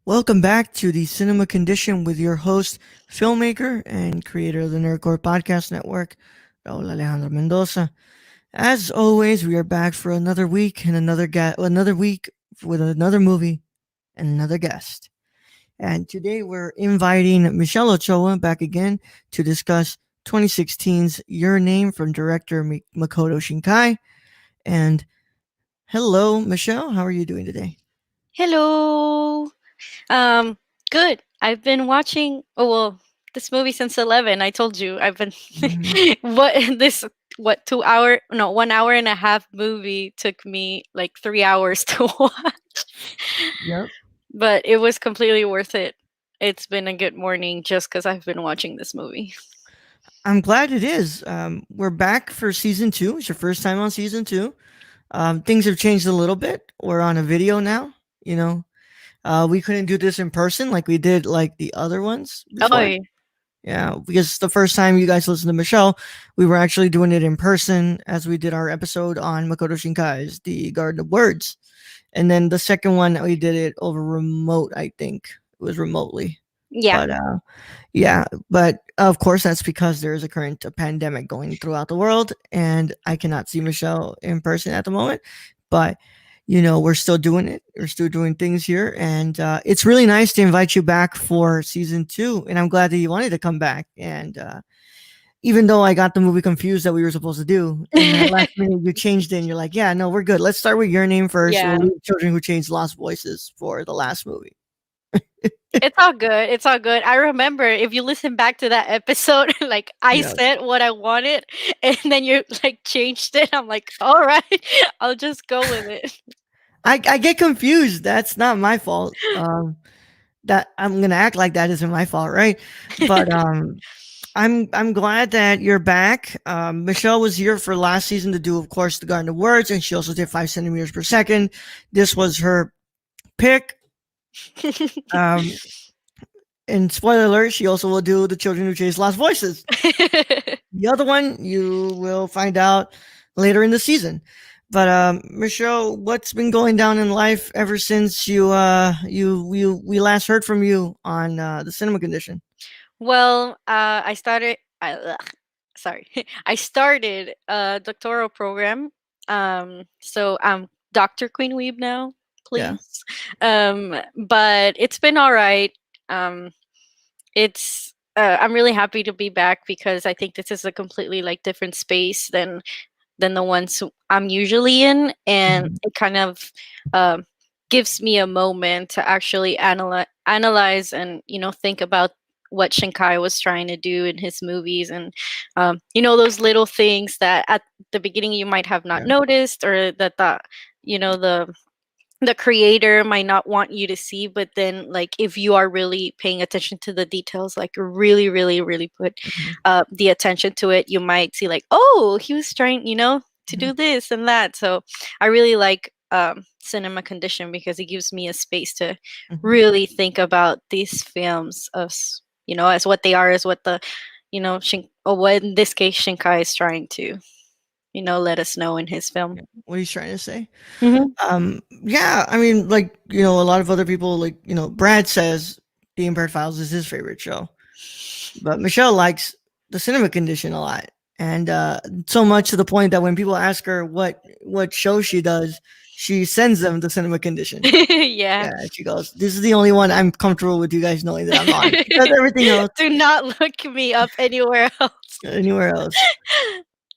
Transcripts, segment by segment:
Welcome back to the Cinema Condition with your host, filmmaker, and creator of the Nerdcore Podcast Network, Raul Alejandro Mendoza. As always, we are back for another week and another week with another movie and another guest. And today we're inviting Michelle Ochoa back again to discuss 2016's Your Name from director Makoto Shinkai. And hello, Michelle. How are you doing today? Hello. Um, Good. I've been watching. Oh well, this movie since 11. I told you I've been. Mhm. what this? What 2 hour? No, 1 hour and a half movie took me like 3 hours to watch, Yep. but it was completely worth it. It's been a good morning just because I've been watching this movie. I'm glad it is. We're back for season two. It's your first time on season two. Things have changed a little bit. We're on a video now. You know, we couldn't do this in person like we did like the other ones Oh, before. Yeah, because the first time you guys listened to Michelle, we were actually doing it in person as we did our episode on Makoto Shinkai's The Garden of Words. And then the second one, we did it over remote, I think. It was remotely. yeah. But yeah, but of course, that's because there is a current pandemic going throughout the world, and I cannot see Michelle in person at the moment. But we're still doing it. We're still doing things here, and it's really nice to invite you back for season two. And I'm glad that you wanted to come back. And even though I got the movie confused that we were supposed to do, and then last minute you changed it, and you're like, "Yeah, no, we're good. Let's start with Your Name first. Yeah. We'll leave Children Who Changed Lost Voices for the last movie." It's all good. It's all good. I remember if you listen back to that episode, like I Yeah. said what I wanted, and then you like changed it. I'm like, all right, I'll just go with it. I get confused. That's not my fault. That I'm gonna act like that isn't my fault, right? But I'm glad that you're back. Michelle was here for last season to do, of course, the Garden of Words, and she also did 5 centimeters per second. This was her pick. Um, and spoiler alert, she also will do the Children Who Chase Lost Voices. The other one you will find out later in the season. But Michelle, what's been going down in life ever since we last heard from you on the cinema condition? Well, I started. Sorry, I started a doctoral program. So I'm Doctor Queen Weeb now, Yeah. please. But it's been all right. Um, it's I'm really happy to be back because I think this is a completely like different space than the ones I'm usually in, and Mhm. it kind of um gives me a moment to actually analyze and think about what Shinkai was trying to do in his movies, and those little things that at the beginning you might have not Yeah. noticed, or that the creator might not want you to see, but then like if you are really paying attention to the details, like really really really put Mhm. the attention to it, you might see like, oh, he was trying to Mhm. do this and that. So I really like cinema condition because it gives me a space to Mhm. really think about these films as what they are, as what the or what in this case Shinkai is trying to let us know in his film. Yeah. What he's trying to say. Hmm. Yeah, I mean, like, a lot of other people, like, Brad says The Impaired Files is his favorite show, but Michelle likes the cinema condition a lot. And so much to the point that when people ask her what show she does, she sends them the cinema condition. Yeah. Yeah, she goes, "This is the only one I'm comfortable with you guys knowing that I'm on, because everything else, Do not look me up anywhere else. anywhere else."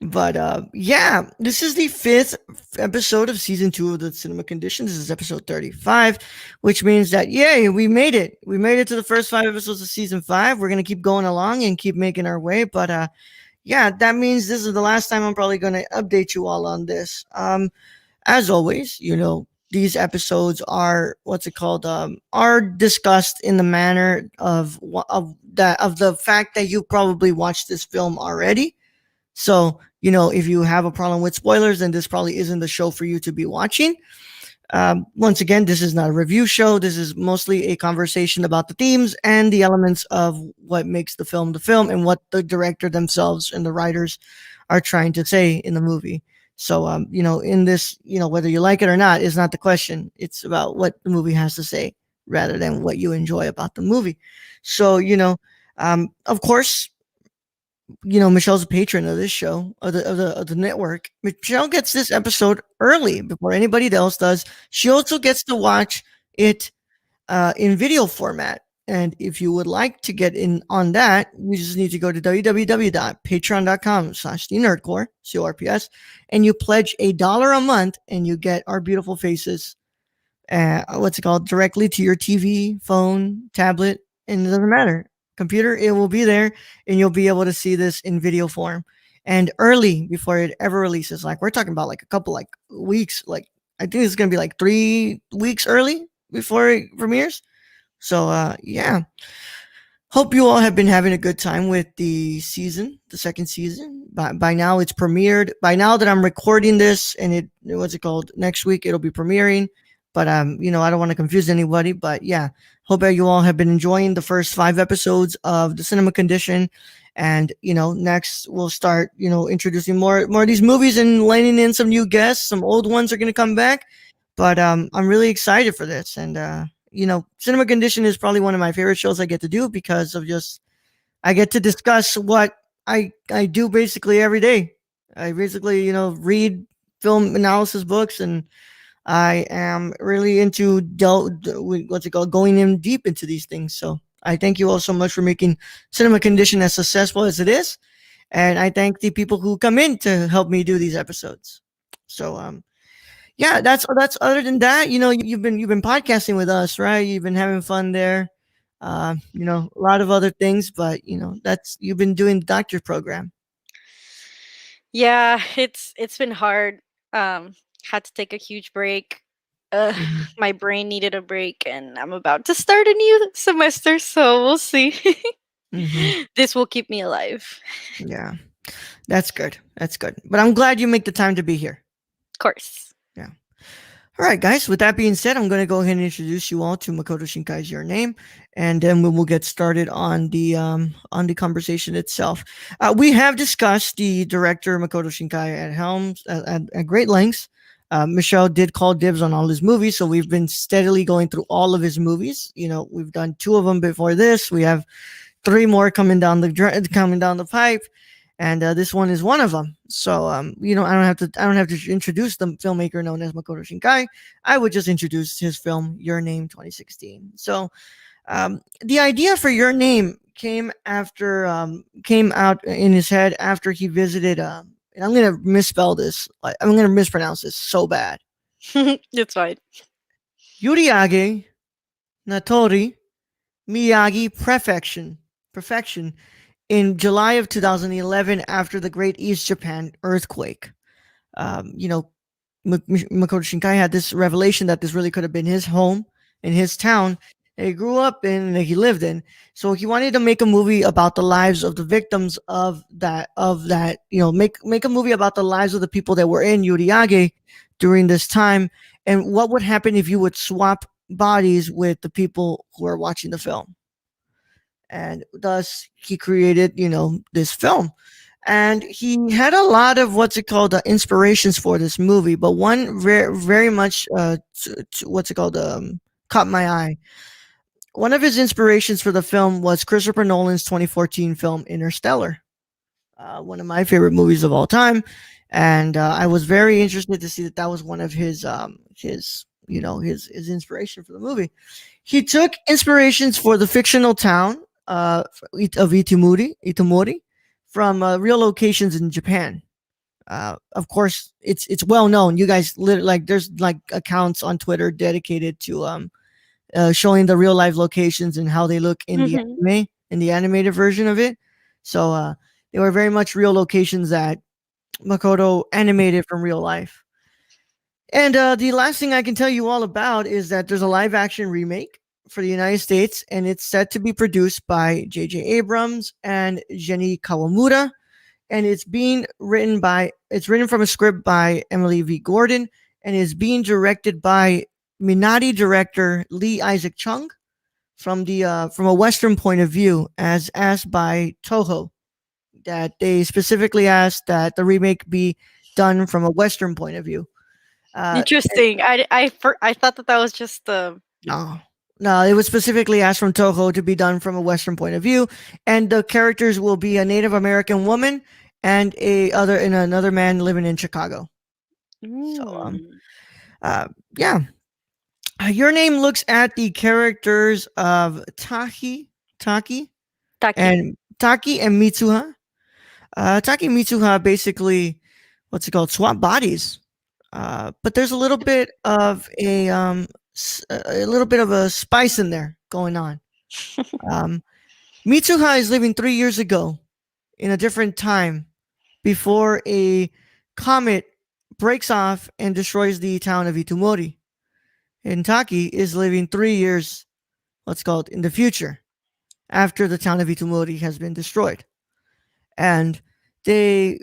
But yeah, this is the fifth episode of season two of the Cinema Condition. This is episode 35, which means that yay, we made it. We made it to the first 5 episodes of season five. We're gonna keep going along and keep making our way. But yeah, that means this is the last time I'm probably gonna update you all on this. As always, these episodes are what's it called? Are discussed in the manner of the fact that you probably watched this film already. So, if you have a problem with spoilers, then this probably isn't the show for you to be watching. Once again, this is not a review show. This is mostly a conversation about the themes and the elements of what makes the film and what the director themselves and the writers are trying to say in the movie. So, in this, whether you like it or not is not the question. It's about what the movie has to say, rather than what you enjoy about the movie. So, of course, Michelle's a patron of this show, of the network. Michelle gets this episode early before anybody else does. She also gets to watch it in video format. And if you would like to get in on that, you just need to go to www.patreon.com/thenerdcore, CORPS, and you pledge $1 a month and you get our beautiful faces, what's it called, directly to your TV, phone, tablet, and it doesn't matter. Computer, it will be there and you'll be able to see this in video form and early before it ever releases. Like we're talking about like a couple like weeks, like I think it's gonna be like 3 weeks early before it premieres. So yeah, hope you all have been having a good time with the second season. By now it's premiered. By now that I'm recording this, and what's it called? Next week it'll be premiering. But I don't want to confuse anybody. But yeah, hope that you all have been enjoying the first 5 episodes of the Cinema Condition. And next we'll start introducing more of these movies and letting in some new guests. Some old ones are gonna come back. But I'm really excited for this, and Cinema Condition is probably one of my favorite shows I get to do because of just I get to discuss what I do basically every day. I basically read film analysis books, and I am really into what's it called, going in deep into these things. So I thank you all so much for making Cinema Condition as successful as it is, and I thank the people who come in to help me do these episodes. So yeah, that's other than that, you've been podcasting with us, right? You've been having fun there. A lot of other things, but that's you've been doing the doctor program. Yeah, it's been hard. Had to take a huge break. Uh, Hmm. my brain needed a break, and I'm about to start a new semester, so we'll see. Hmm. This will keep me alive. Yeah, that's good. That's good. But I'm glad you make the time to be here. Of course. Yeah. All right, guys. With that being said, I'm going to go ahead and introduce you all to Makoto Shinkai's Your Name, and then we will get started on the conversation itself. We have discussed the director Makoto Shinkai at helms at great lengths. Michelle did call dibs on all his movies, so we've been steadily going through all of his movies. We've done 2 of them before this. We have 3 more coming down the pipe, and this one is one of them. So I don't have to introduce the filmmaker known as Makoto Shinkai. I would just introduce his film Your Name 2016. So the idea for Your Name came out in his head after he visited. And I'm gonna misspell this. I'm gonna mispronounce this so bad. It's fine. Yuriage Natori Miyagi Perfection in July of 2011 after the Great East Japan earthquake. You know, Makoto Shinkai had this revelation that this really could have been his home in his town that he grew up in and that he lived in. So he wanted to make a movie about the lives of the victims of that. Make a movie about the lives of the people that were in Yuriage during this time, and what would happen if you would swap bodies with the people who are watching the film. And thus he created this film, and he had a lot of what's it called inspirations for this movie, but one very much what's it called caught my eye. One of his inspirations for the film was Christopher Nolan's 2014 film Interstellar, one of my favorite movies of all time, and I was very interested to see that was one of his inspiration for the movie. He took inspirations for the fictional town of Itomori from real locations in Japan. Of course, it's well known. You guys like there's like accounts on Twitter dedicated to showing the real life locations and how they look in the Mhm. anime, in the animated version of it. So they were very much real locations that Makoto animated from real life. And the last thing I can tell you all about is that there's a live action remake for the United States, and it's set to be produced by J.J. Abrams and Jenny Kawamura, and it's written from a script by Emily V. Gordon, and is being directed by Minari director Lee Isaac Chung from a Western point of view, as asked by Toho, that they specifically asked that the remake be done from a Western point of view. Uh, Interesting. I thought that was just the no, No, it was specifically asked from Toho to be done from a Western point of view, and the characters will be a Native American woman and another man living in Chicago. So Mm. uh, yeah, Your Name looks at the characters of Taki. Taki and Mitsuha. Taki and Mitsuha basically, what's it called, swap bodies. But there's a little bit of a little bit of a spice in there going on. Um, Mitsuha is living 3 years ago in a different time before a comet breaks off and destroys the town of Itumori. And Taki is living 3 years, what's called, in the future after the town of Itumori has been destroyed. And they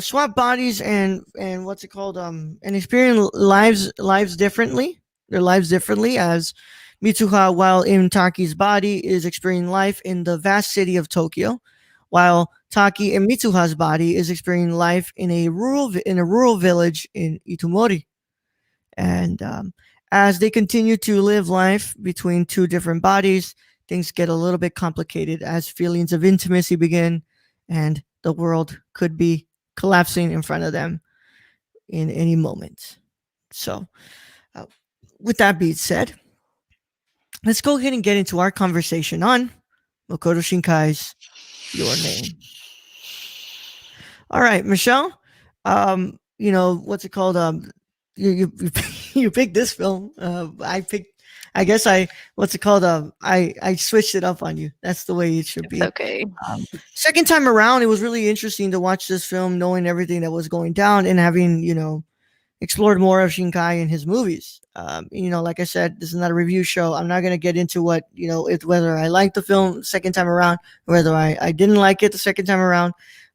swap bodies and what's it called and experience lives differently. Their lives differently as Mitsuha, while in Taki's body, is experiencing life in the vast city of Tokyo, while Taki in Mitsuha's body is experiencing life in a rural village in Itumori. And as they continue to live life between two different bodies, things get a little bit complicated as feelings of intimacy begin, and the world could be collapsing in front of them in any moment. So, uh, with that being said, let's go ahead and get into our conversation on Makoto Shinkai's Your Name. All right, Michelle. What's it called? You you picked this film. I picked. I guess I what's it called? I switched it up on you. That's the way it should It's be. okay. Second time around, it was really interesting to watch this film, knowing everything that was going down and having explored more of Shinkai in his movies. Like I said, this is not a review show. I'm not going to get into whether I liked the film second time around, or whether I didn't like it the second time around.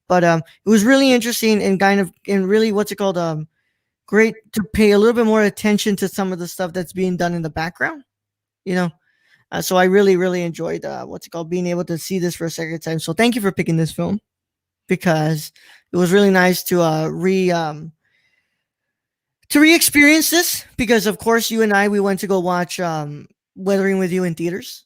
But it was really interesting and really what's it called? Great to pay a little bit more attention to some of the stuff that's being done in the background. You know, so I really really enjoyed what's it called, being able to see this for a second time. So thank you for picking this film because it was really nice to re-experience this because of course you and I we went to go watch Weathering with You in theaters,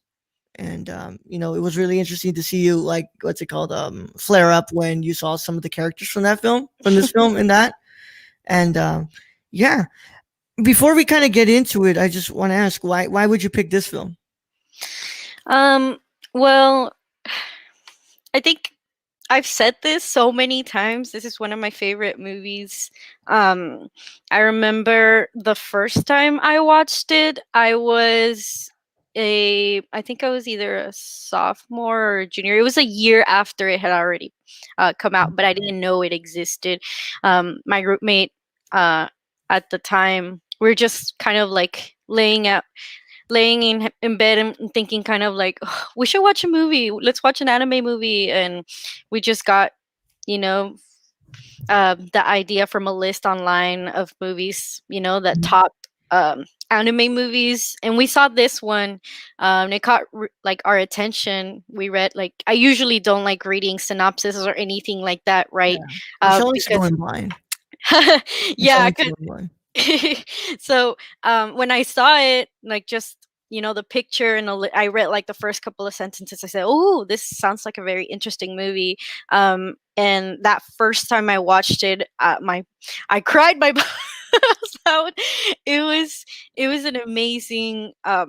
and it was really interesting to see you like what's it called flare up when you saw some of the characters from this film in that. And yeah, before we kind of get into it, I just want to ask why would you pick this film? Well, I think I've said this so many times. This is one of my favorite movies. I remember the first time I watched it, I think I was either a sophomore or a junior. It was a year after it had already come out, but I didn't know it existed. My roommate at the time, we are just kind of like laying in bed and thinking kind of like, "Ugh, we should watch a movie, let's watch an anime movie." And we just got you know the idea from a list online of movies that top anime movies, and we saw this one. It caught like our attention. We read, like, I usually don't like reading synopses or anything like that, right? Yeah. Michelle likes to go Because in blind. Michelle yeah, likes to go in blind. so when I saw it, like, just the picture and I read like the first couple of sentences, I said, oh, this sounds like a very interesting movie. And that first time I watched it, I cried my balls out. It was an amazing uh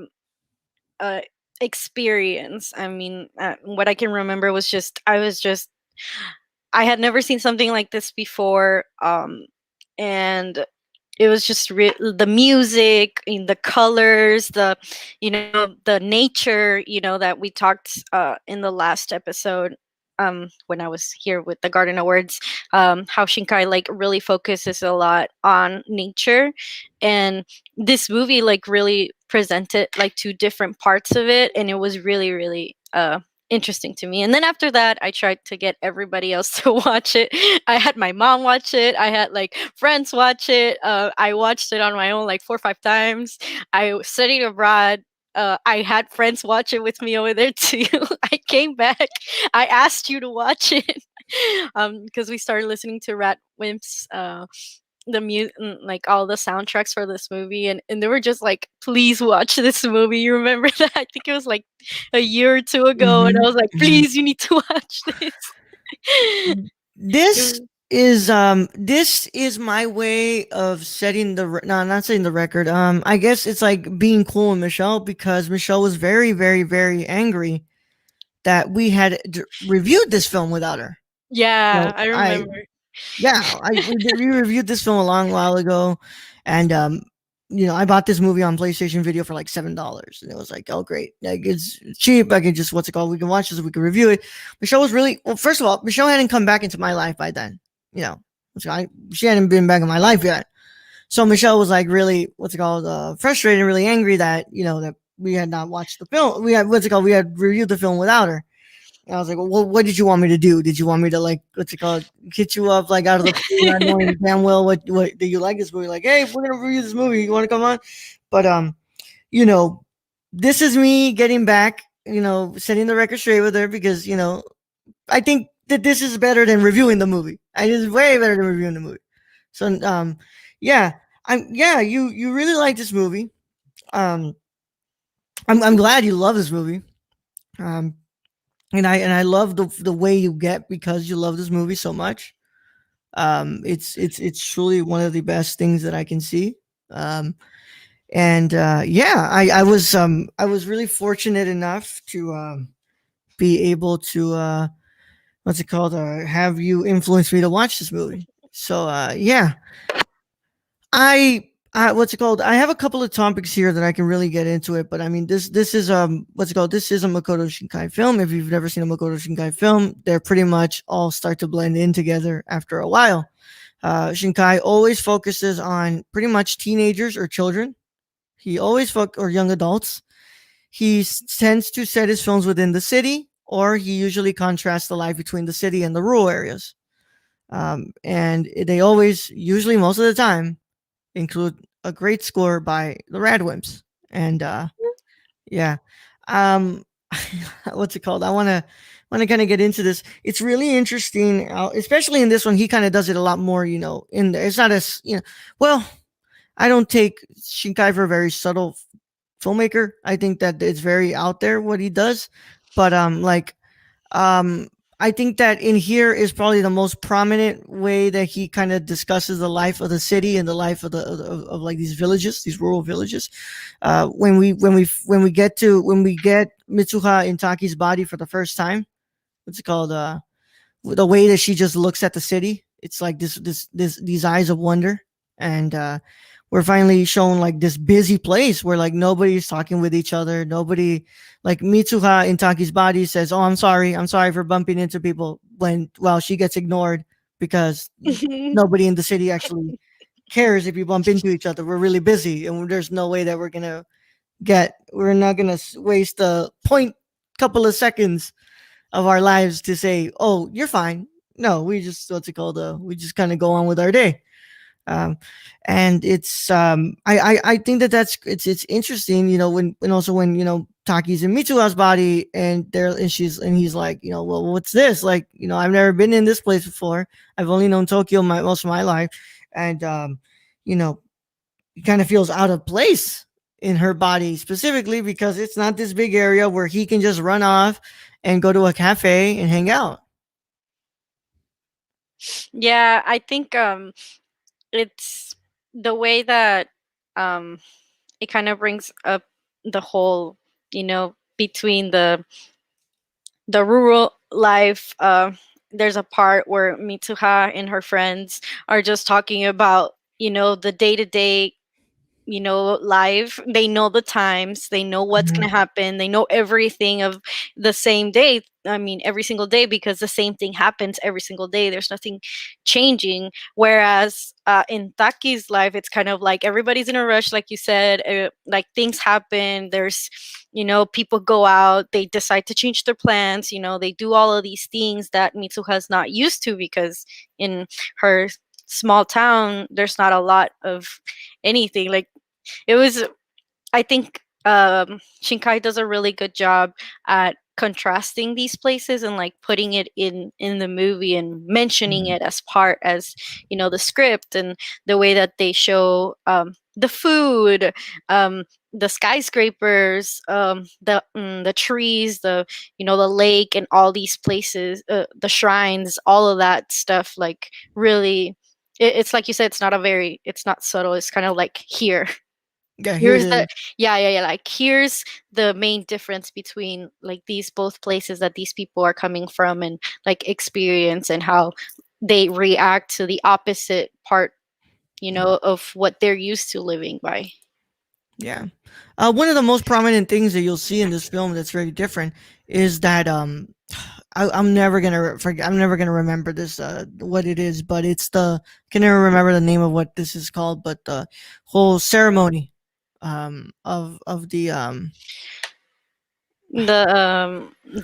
experience. I mean, what I can remember was just I had never seen something like this before. And it was just the music and the colors, the nature, that we talked in the last episode, when I was here with the Garden Awards. How Shinkai like really focuses a lot on nature, and this movie like really presented like two different parts of it, and it was really really interesting to me. And then after that, I tried to get everybody else to watch it. I had my mom watch it. I had like friends watch it. I watched it on my own like 4 or 5 times. I was studied abroad. I had friends watch it with me over there too. I came back. I asked you to watch it because we started listening to Rat Wimp's like all the soundtracks for this movie, and they were just like, please watch this movie. You remember that? I think it was like a year or two ago, and I Mhm, was like, mhm. please, you need to watch this. It This was- this is my way of setting no, not setting the record. I guess it's like being cool with Michelle because Michelle was very, very, very angry that we had reviewed this film without her. yeah, No, I remember. we reviewed this film a long while ago, and I bought this movie on PlayStation Video for like $7, and it was like, oh great, like it's cheap. I can just what's it called? We can watch this. We can review it. Michelle was really well. First of all, Michelle hadn't come back into my life by then. You know, she hadn't been back in my life yet. So Michelle was like really what's it called? Frustrated, and really angry that that we had not watched the film. We had what's it called? We had reviewed the film without her. And I was like, well, what did you want me to do? Did you want me to like what's it called? Get you up like out of the pool, not knowing damn well what do you like this movie? Like, hey, we're gonna review this movie. You want to come on? But you know, this is me getting back. Setting the record straight with her because I think that this is better than reviewing the movie. It is way better than reviewing the movie. So yeah, you really like this movie. Um, I'm glad you love this movie. Um, and I love the way you get because you love this movie so much. It's truly one of the best things that I can see. Um, and yeah, I was really fortunate enough to be able to what's it called? Have you influence me to watch this movie. So yeah, I what's it called? I have a couple of topics here that I can really get into it, but I mean this is what's it called? This is a Makoto Shinkai film. If you've never seen a Makoto Shinkai film, they're pretty much all start to blend in together after a while. Shinkai always focuses on pretty much teenagers or children. He always or young adults. He tends to set his films within the city, or he usually contrasts the life between the city and the rural areas. And they always, usually most of the time, include a great score by the Radwimps. And yeah, um, what's it called? I want to kind of get into this. It's really interesting, especially in this one. He kind of does it a lot more. In there, it's not as Well, I don't take Shinkai for a very subtle filmmaker. I think that it's very out there what he does, but um I think that in here is probably the most prominent way that he kind of discusses the life of the city and the life of like these villages, these rural villages. When we get Mitsuha in Taki's body for the first time, what's it called? The way that she just looks at the city, it's like these eyes of wonder, and we're finally shown like this busy place where like nobody's talking with each other. Nobody, like Mitsuha in Taki's body says, "Oh, I'm sorry for bumping into people," while she gets ignored because nobody in the city actually cares if you bump into each other. We're really busy, and there's no way that we're not gonna waste a point couple of seconds of our lives to say, "Oh, you're fine." No, we just what's it called? We just kind of go on with our day. Um, and it's I think that it's interesting, when also when Taki's in Mitsuha's body and he's like, well, what's this? Like, I've never been in this place before. I've only known Tokyo most of my life, and you know, he kind of feels out of place in her body specifically because it's not this big area where he can just run off and go to a cafe and hang out. Yeah, I think it's the way that um it kind of brings up the whole, between the rural life. There's a part where Mitsuha and her friends are just talking about, the day-to-day, live. They know the times, they know what's Mhm. going to happen, they know everything of the same day. I mean, every single day, because the same thing happens every single day. There's nothing changing. Whereas in Taki's life, it's kind of like everybody's in a rush, like you said. Like, things happen. There's, people go out, they decide to change their plans. They do all of these things that Mitsuha's not used to, because in her small town, there's not a lot of anything. Like, it was, I think Shinkai does a really good job at contrasting these places and like putting it in the movie and mentioning Mhm. it as part as the script, and the way that they show the food, um the skyscrapers, the trees, the lake, and all these places, the shrines, all of that stuff, like really, it's like you said, it's not subtle, it's kind of like here. Yeah, here it Here's is. the yeah, like here's the main difference between like these both places that these people are coming from, and like experience, and how they react to the opposite part, of what they're used to living by. Yeah. One of the most prominent things that you'll see in this film that's very different is that I'm never gonna forget. I'm never gonna remember this. What it is, but it's the I can never remember the name of what this is called. But the whole ceremony, of the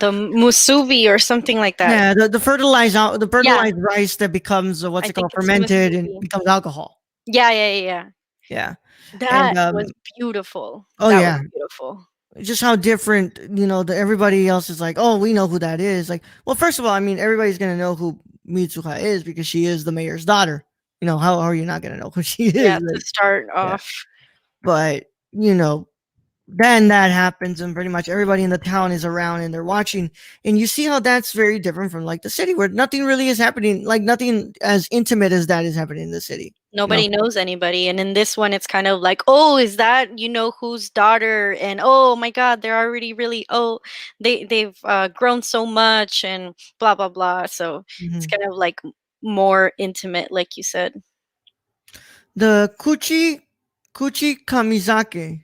The musubi or something like that. yeah, the Yeah, fertilized rice that becomes what's I it think called, it's fermented and musubi. becomes alcohol. Yeah. Yeah, and That was beautiful. oh That was yeah, beautiful. just how different, everybody else is like, oh, we know who that is. Like, well, first of all, I mean, everybody's gonna know who Mitsuha is because she is the mayor's daughter. How are you not gonna know who she Yeah, is? to Like, start yeah, off. but then that happens, and pretty much everybody in the town is around and they're watching, and you see how that's very different from like the city where nothing really is happening, like nothing as intimate as that is happening in the city. You know? Nobody knows anybody, and in this one it's kind of like, oh, is that whose daughter, and oh my god, they're already really, oh, they've grown so much, and blah blah blah, so it's Mhm. kind of like more intimate, like you said. The Kuchi Kamizake.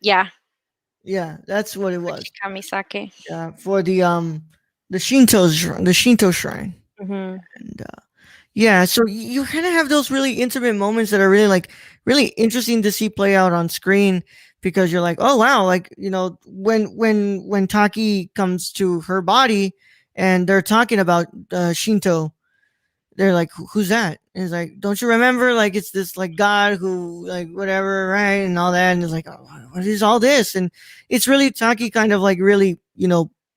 Yeah. Yeah, that's what it was. Kamisake. For the Shinto shrine. Hmm. And yeah, so you kind of have those really intimate moments that are really like really interesting to see play out on screen, because you're like, oh wow, like when Taki comes to her body and they're talking about Shinto, they're like, who's that? And it's like, don't you remember? Like, it's this like God who like whatever, right? And all that. And it's like, oh, what is all this? And it's really Taki kind of like really,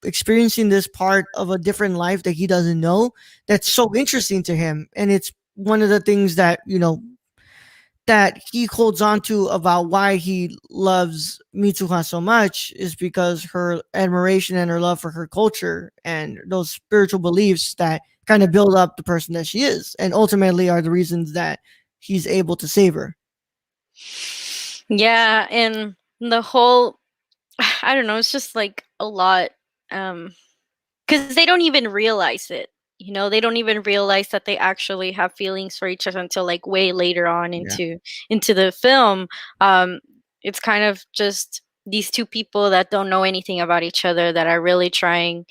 experiencing this part of a different life that he doesn't know. That's so interesting to him. And it's one of the things that, that he holds on to about why he loves Mitsuha so much is because her admiration and her love for her culture and those spiritual beliefs that kind of build up the person that she is and ultimately are the reasons that he's able to save her. Yeah, and the whole, I don't know, it's just like a lot, um because they don't even realize it. They don't even realize that they actually have feelings for each other until like way later on Yeah. into the film. Um, it's kind of just these two people that don't know anything about each other that are really trying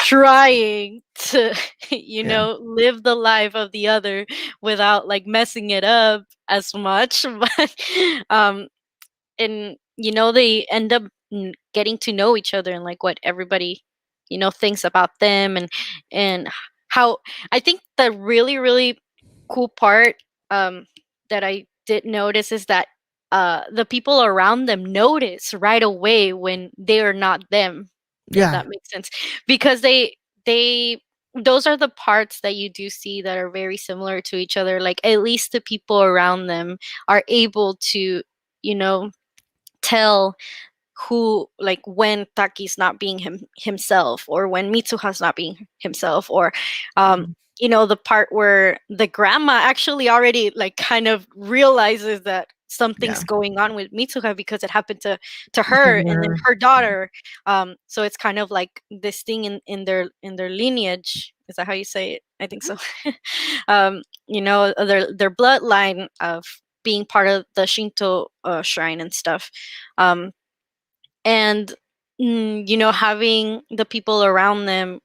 to Yeah. live the life of the other without like messing it up as much. But and they end up getting to know each other, and like what everybody thinks about them, and how I think the really really cool part, um that I did notice, is that the people around them notice right away when they are not them, if Yeah. that makes sense, because they those are the parts that you do see that are very similar to each other, like at least the people around them are able to you know tell who, like when Taki's not being himself, or when Mitsuha's not being himself, or um Mhm. the part where the grandma actually already like kind of realizes that Yeah. something's going on with Mitsuha because it happened to It's her happened to and then her. her daughter. So it's kind of like this thing in their lineage. Is that how you say it? I think so. Their bloodline of being part of the Shinto shrine and stuff. Um, and having the people around them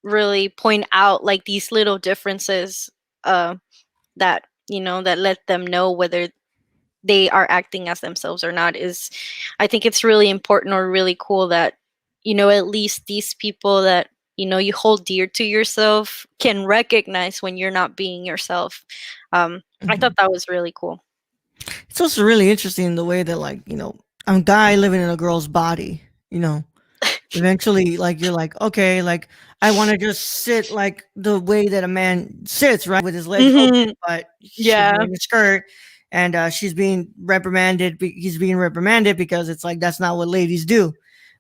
really point out like these little differences, uh, that let them know whether they are acting as themselves or not, is, I think it's really important or really cool that at least these people that you hold dear to yourself can recognize when you're not being yourself. I thought Mhm. that was really cool. It's also really interesting the way that, like, I'm a guy living in a girl's body, you know. Eventually, like you're like, okay, like I want to just sit like the way that a man sits, right, with his legs open, Hmm. but she's Yeah. wearing a skirt, and she's being reprimanded. He's being reprimanded because it's like that's not what ladies do,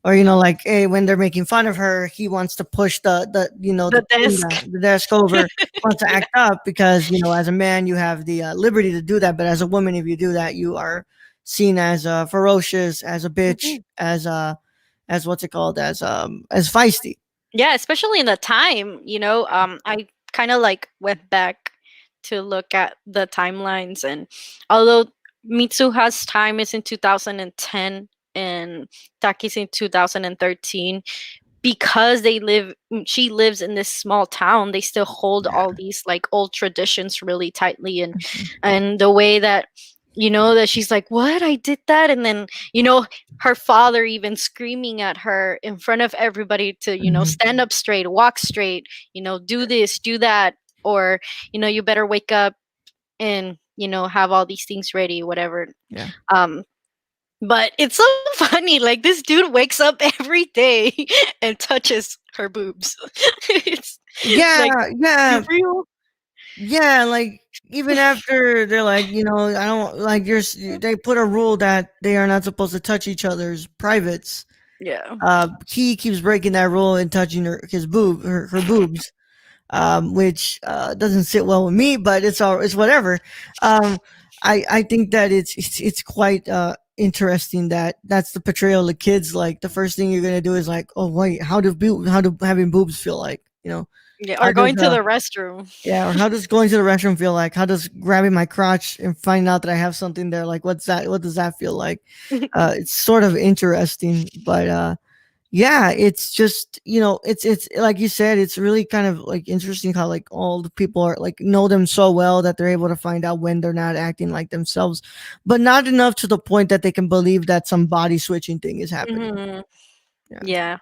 or like hey, when they're making fun of her, he wants to push the The desk. the desk over, wants to act up because as a man you have the liberty to do that, but as a woman, if you do that, you are seen as ferocious, as a bitch, Mhm. as what's it called, as feisty. Yeah, especially in the time, I kind of like went back to look at the timelines, and although Mitsuha's time is in 2010 and Taki's in 2013, because she lives in this small town, they still hold all Yeah. these like old traditions really tightly, and Mhm. the way that that she's like, what, I did that, and then her father even screaming at her in front of everybody to Mhm. stand up straight, walk straight, do this, do that, or you better wake up and have all these things ready, whatever. Yeah. um but it's so funny. Like, this dude wakes up every day and touches her boobs. It's like, Yeah, you yeah, real? yeah. Like even after they're like, I don't like they put a rule that they are not supposed to touch each other's privates. Yeah. He keeps breaking that rule and touching her boobs, which doesn't sit well with me, but it's whatever. Um, I think that it's quite interesting that that's the portrayal of kids. Like the first thing you're gonna do is like, oh wait, how do having boobs feel like? Yeah. How Or does going to the restroom. yeah, or how does going to the restroom feel like? How does grabbing my crotch and finding out that I have something there, like what's that? What does that feel like? It's sort of interesting, but yeah, it's just it's like you said, it's really kind of like interesting how like all the people are like know them so well that they're able to find out when they're not acting like themselves, but not enough to the point that they can believe that some body switching thing is happening. Hmm. Yeah, Yeah.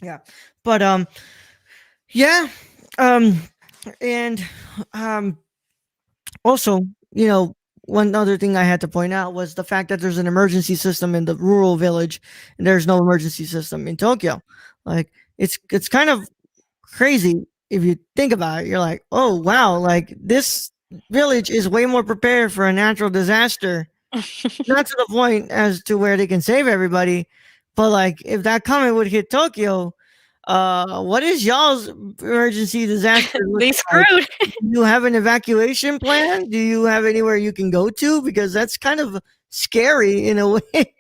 yeah, but yeah, um, and um, also, you know. One other thing I had to point out was the fact that there's an emergency system in the rural village and there's no emergency system in Tokyo. Like it's kind of crazy if you think about it. You're like, oh wow, like this village is way more prepared for a natural disaster. Not to the point as to where they can save everybody, but like if that comet would hit Tokyo, what is y'all's emergency disaster They looking like? screwed. Do you have an evacuation plan? Do you have anywhere you can go to? Because that's kind of scary in a way.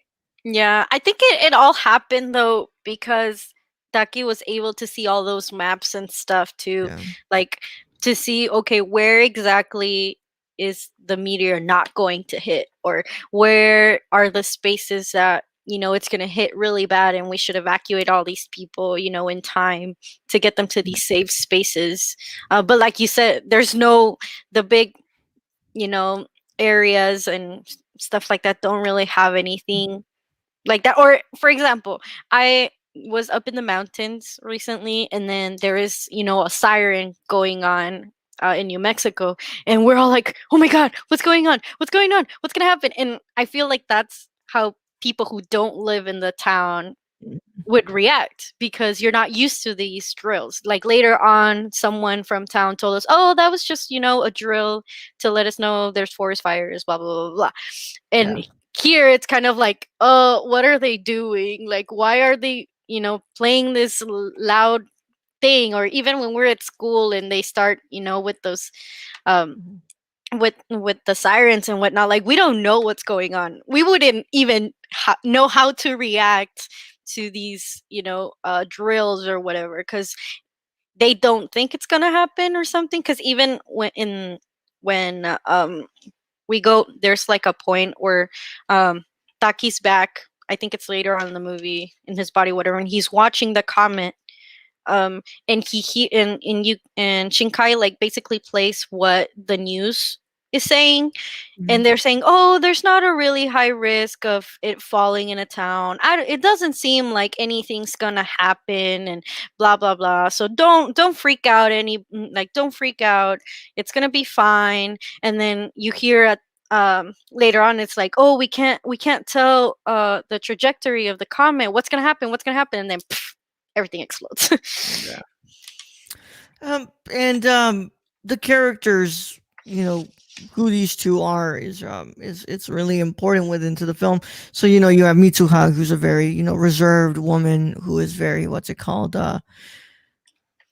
Yeah, I think it all happened though because Taki was able to see all those maps and stuff too, Yeah. like to see, okay, where exactly is the meteor not going to hit, or where are the spaces that it's going to hit really bad and we should evacuate all these people in time to get them to these safe spaces. But like you said, there's no the big you know areas and stuff like that don't really have anything like that. Or for example, I was up in the mountains recently, and then there is a siren going on in New Mexico, and we're all like, oh my god, what's going on, what's going on, what's gonna happen? And I feel like that's how people who don't live in the town would react, because you're not used to these drills. Like later on, someone from town told us, oh, that was just a drill to let us know there's forest fires, blah blah blah blah. Yeah. And here it's kind of like, what are they doing? Like, why are they playing this loud thing? Or even when we're at school and they start with those um with the sirens and whatnot, like we don't know what's going on. We wouldn't even know how to react to these drills or whatever, because they don't think it's gonna happen or something. Because even when we go, there's like a point where Taki's back, I think it's later on in the movie, in his body, whatever, and he's watching the comet. And he and you and Shinkai like basically plays what the news is saying, Mhm. and they're saying, oh, there's not a really high risk of it falling in a town. It doesn't seem like anything's gonna happen, and blah blah blah. So don't freak out, like don't freak out, it's gonna be fine. And then you hear later on it's like, oh, we can't tell the trajectory of the comet, what's gonna happen, and then everything explodes. Yeah. And the characters, who these two are is it's really important within to the film. So you have Mitsuha, who's a very reserved woman who is very what's it called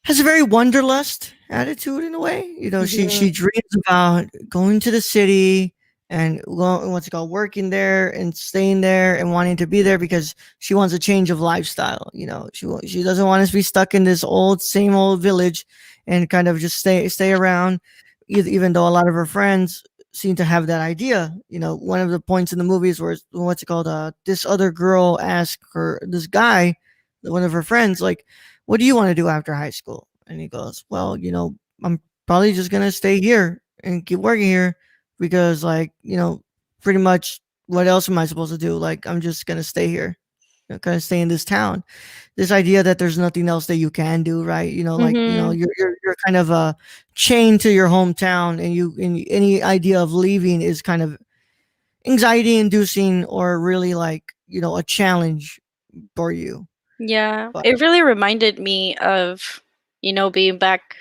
has a very wanderlust attitude in a way. She Mhm. dreams about going to the city and what's it called, working there and staying there and wanting to be there because she wants a change of lifestyle. She doesn't want to be stuck in this same old village and kind of just stay around. Even though a lot of her friends seem to have that idea. One of the points in the movies where what's it called, this other girl asked this guy, one of her friends, like, what do you want to do after high school? And he goes, well, I'm probably just going to stay here and keep working here because, like, pretty much what else am I supposed to do? Like, I'm just going to stay here, kind of stay in this town. This idea that there's nothing else that you can do, right? Like, Mhm. you're kind of chained to your hometown, and any idea of leaving is kind of anxiety inducing or really like, a challenge for you. Yeah, But it really reminded me of, being back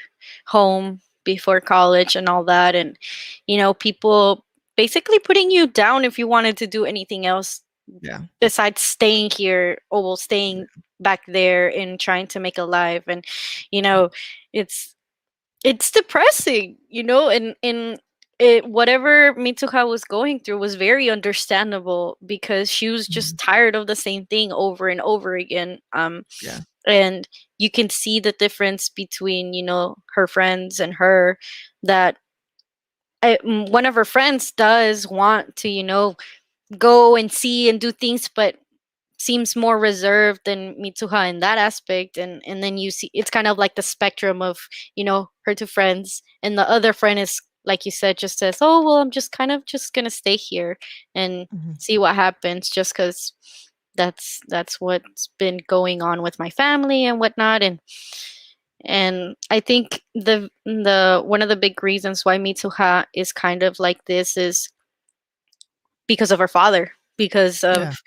home before college and all that. And, people basically putting you down if you wanted to do anything else yeah. besides staying here, or well, staying back there and trying to make a life. And, you know, it's it's depressing, and whatever Mitsuha was going through was very understandable because she was Mhm. just tired of the same thing over and over again. Yeah. And you can see the difference between, her friends and her, that one of her friends does want to, go and see and do things, but seems more reserved than Mitsuha in that aspect. And then you see it's kind of like the spectrum of, her two friends, and the other friend is, like you said, just says, oh well, I'm just kind of just gonna stay here and Mhm. see what happens, just because that's what's been going on with my family and whatnot. And I think the one of the big reasons why Mitsuha is kind of like this is because of her father, because Yeah. of,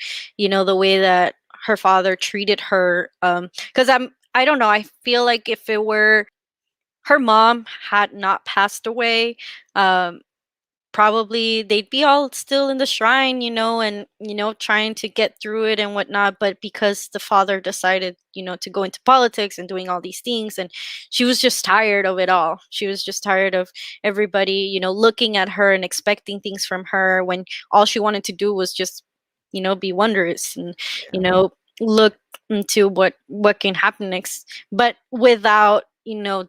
the way that her father treated her. Because I don't know, I feel like if it were her mom had not passed away, um probably they'd be all still in the shrine, and trying to get through it and whatnot. But because the father decided, to go into politics and doing all these things, and she was just tired of it all. She was just tired of everybody, looking at her and expecting things from her, when all she wanted to do was just, be wondrous and, you Yeah. know look into what can happen next, but without,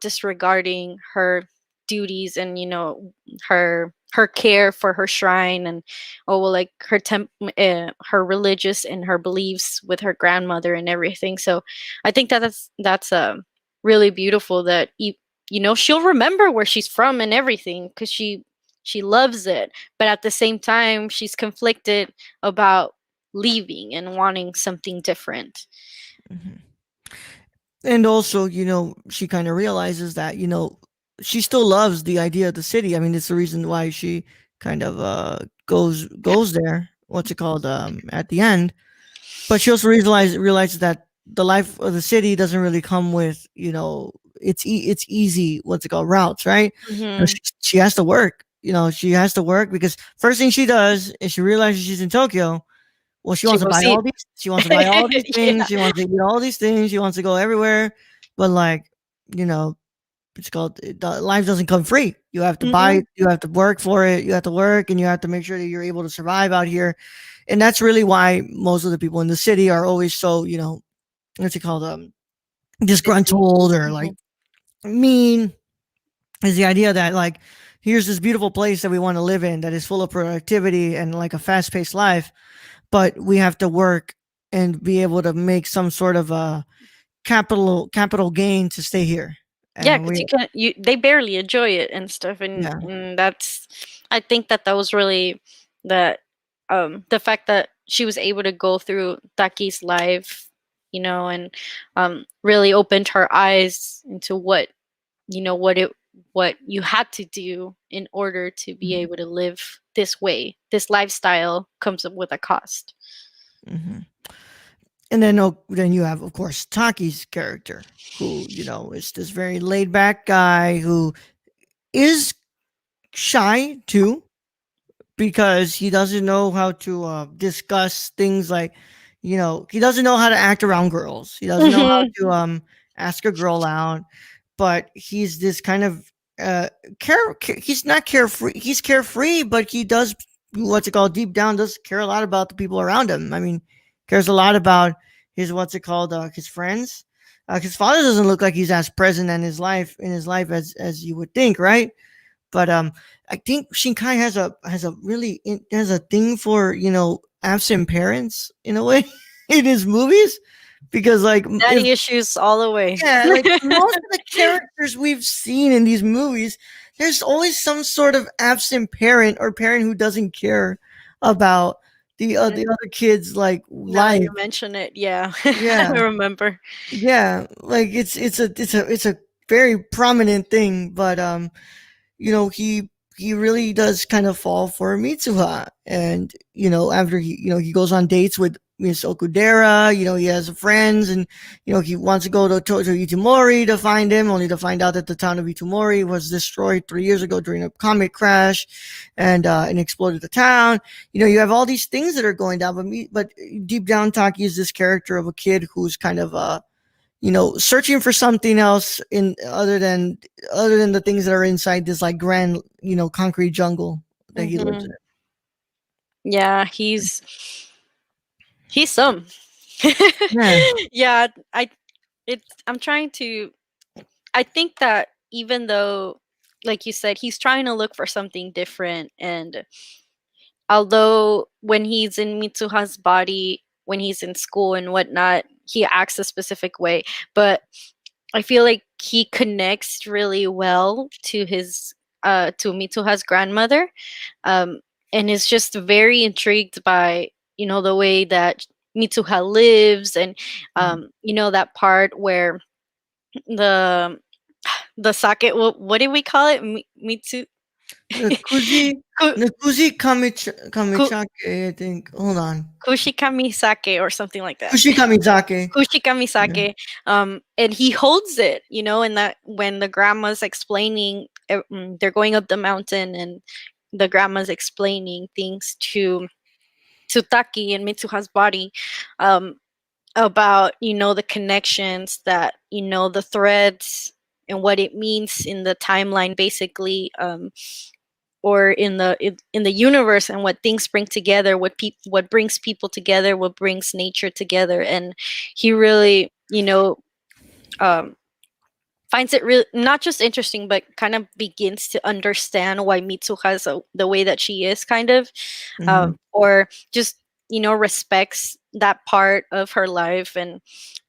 disregarding her duties, and, her care for her shrine, and, oh well, like her religious and her beliefs with her grandmother and everything. So I think that's really beautiful, that she'll remember where she's from and everything, because she loves it, but at the same time she's conflicted about leaving and wanting something different. Mhm. And also, she kind of realizes that, she still loves the idea of the city. I mean, it's the reason why she kind of goes there. What's it called? At the end, but she also realizes that the life of the city doesn't really come with, it's easy. What's it called? Routes, right? Hmm. She has to work. She has to work because first thing she does is she realizes she's in Tokyo. Well, she She wants to will buy see. all these. She wants to buy all these things. Yeah. She wants to eat all these things. She wants to go everywhere. But like, you know, it's called life doesn't come free. You have to buy Hmm. it. You have to work for it. You have to work, and you have to make sure that you're able to survive out here. And that's really why most of the people in the city are always so, what's it called, Busy. disgruntled or like Hmm. mean. Is the idea that like here's this beautiful place that we want to live in that is full of productivity and like a fast paced life, but we have to work and be able to make some sort of a capital gain to stay here. Yeah, And because we they barely enjoy it and stuff, yeah. and that's, I think that was really the the fact that she was able to go through Taki's life, and really opened her eyes into what, what it what you had to do in order to be Mhm. able to live this way. This lifestyle comes up with a cost. Mhm. And then then you have, of course, Taki's character, who is this very laid back guy who is shy too, because he doesn't know how to discuss things like, he doesn't know how to act around girls. He doesn't know how Mhm. to ask a girl out, but he's this kind of he's not carefree. He's carefree, but he does, what's it called, deep down does care a lot about the people around him. I mean, cares a lot about his, what's it called, his friends. His father doesn't look like he's as present in his life as you would think, right? But I think Shinkai has a thing for absent parents in a way in his movies, because like if Daddy issues all the way. yeah, like most of the characters we've seen in these movies, there's always some sort of absent parent or parent who doesn't care about the other kids' like Now that life. you mention it, yeah, I Yeah, remember. yeah, like it's a very prominent thing, but he really does kind of fall for Mitsuha. And after he goes on dates with Miss Okudera, he has friends, and he wants to go to Itomori to find him, only to find out that the town of Itomori was destroyed 3 years ago during a comet crash, and exploded the town. You have all these things that are going down, but deep down, Taki is this character of a kid who's kind of searching for something else in other than the things that are inside this like grand, concrete jungle that he lives Hmm. Yeah, he's some. in. Yeah. Yeah, I'm trying to. I think that even though, like you said, he's trying to look for something different, and although when he's in Mitsuha's body, when he's in school and whatnot, he acts a specific way, but I feel like he connects really well to Mitsuha's grandmother, um, and is just very intrigued by the way that Mitsuha lives, and that part where the sake. What did we call it? Mitsu. The Kuji Ku- the Kuji ku- Kamichake, I think. Hold on. Kushikami sake or something like that. Kushi Kamizake. Kushikami Yeah. sake. And he holds it, and that when the grandma's explaining, they're going up the mountain, and the grandma's explaining things to Taki and Mitsuha's body, um, about the connections, that the threads and what it means in the timeline, basically, or in the universe, and what things bring together, what brings people together, what brings nature together. And he really um, finds it really not just interesting, but kind of begins to understand why Mitsuha is the way that she is, kind of, Mm-hmm. or just respects that part of her life. And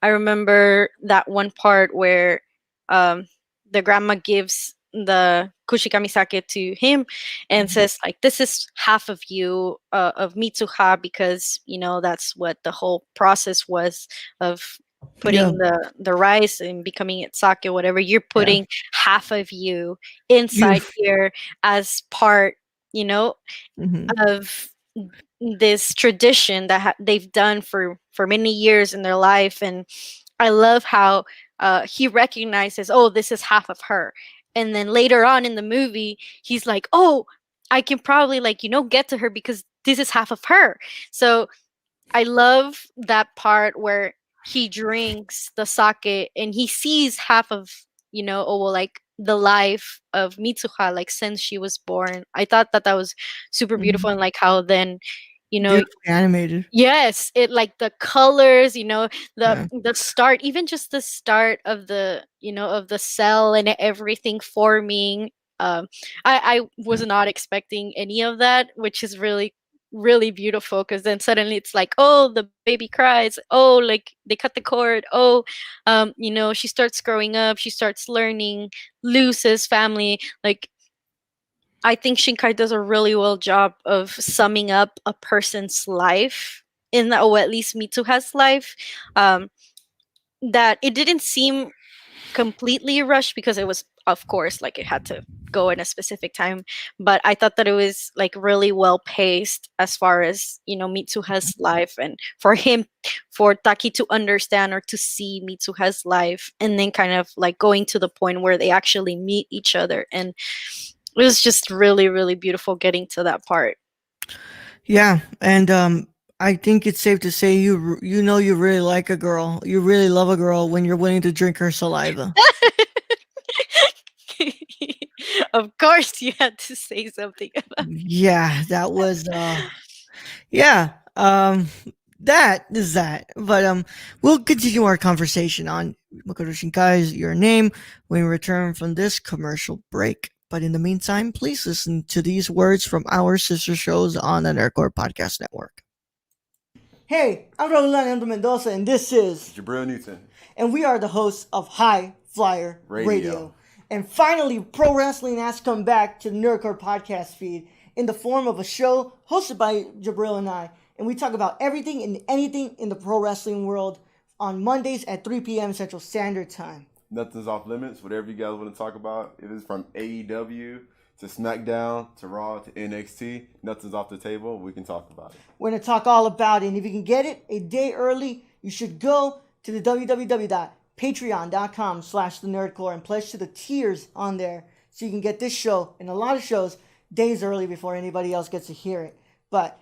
I remember that one part where um, the grandma gives the kushikami sake to him and says, like, this is half of you, of Mitsuha, because that's what the whole process was of Yeah. putting the rice and becoming it sake, whatever. You're Yeah. putting half of you inside You've here as part, you know hmm of this tradition that they've done for many years in their life. And I love how he recognizes, oh, this is half of her. And then later on in the movie, he's like, oh, I can probably, like, get to her because this is half of her. So I love that part where he drinks the sake and he sees half of, oh, well, like, the life of Mitsuha, like, since she was born. I thought that was super beautiful, and like how then, you know, beautifully animated. yes, it, like, the colors, the Yeah. start, even just the start of the cell and everything forming. I was not expecting any of that, which is really, really beautiful, because then suddenly it's like, oh, the baby cries, oh, like, they cut the cord, oh, she starts growing up, she starts learning, loses family. Like, I think Shinkai does a really well job of summing up a person's life, or at least Mitsuha's life. Um, that it didn't seem completely rushed, because it was of course, like it had to go in a specific time, but I thought that it was like really well paced as far as, Mitsuha's life, and for Taki to understand or to see Mitsuha's life, and then kind of like going to the point where they actually meet each other. And it was just really, really beautiful getting to that part. Yeah, and I think it's safe to say you really like a girl. You really love a girl when you're willing to drink her saliva. Of course, you had to say something about. Yeah, that was yeah. That is that. But we'll continue our conversation on Makoto Shinkai's Your Name when we return from this commercial break. But in the meantime, please listen to these words from our sister shows on the Nerdcore Podcast Network. Hey, I'm Raul Mendoza, and this is Jabril Newton. And we are the hosts of High Flyer Radio. And finally, pro wrestling has come back to the Nerdcore Podcast feed in the form of a show hosted by Jabril and I. And we talk about everything and anything in the pro wrestling world on Mondays at 3 p.m. Central Standard Time. Nothing's off limits. Whatever you guys want to talk about, if it's from AEW to SmackDown to Raw to NXT, nothing's off the table. We can talk about it. We're going to talk all about it. And if you can get it a day early, you should go to the www.patreon.com/thenerdcore and pledge to the tiers on there so you can get this show and a lot of shows days early before anybody else gets to hear it. But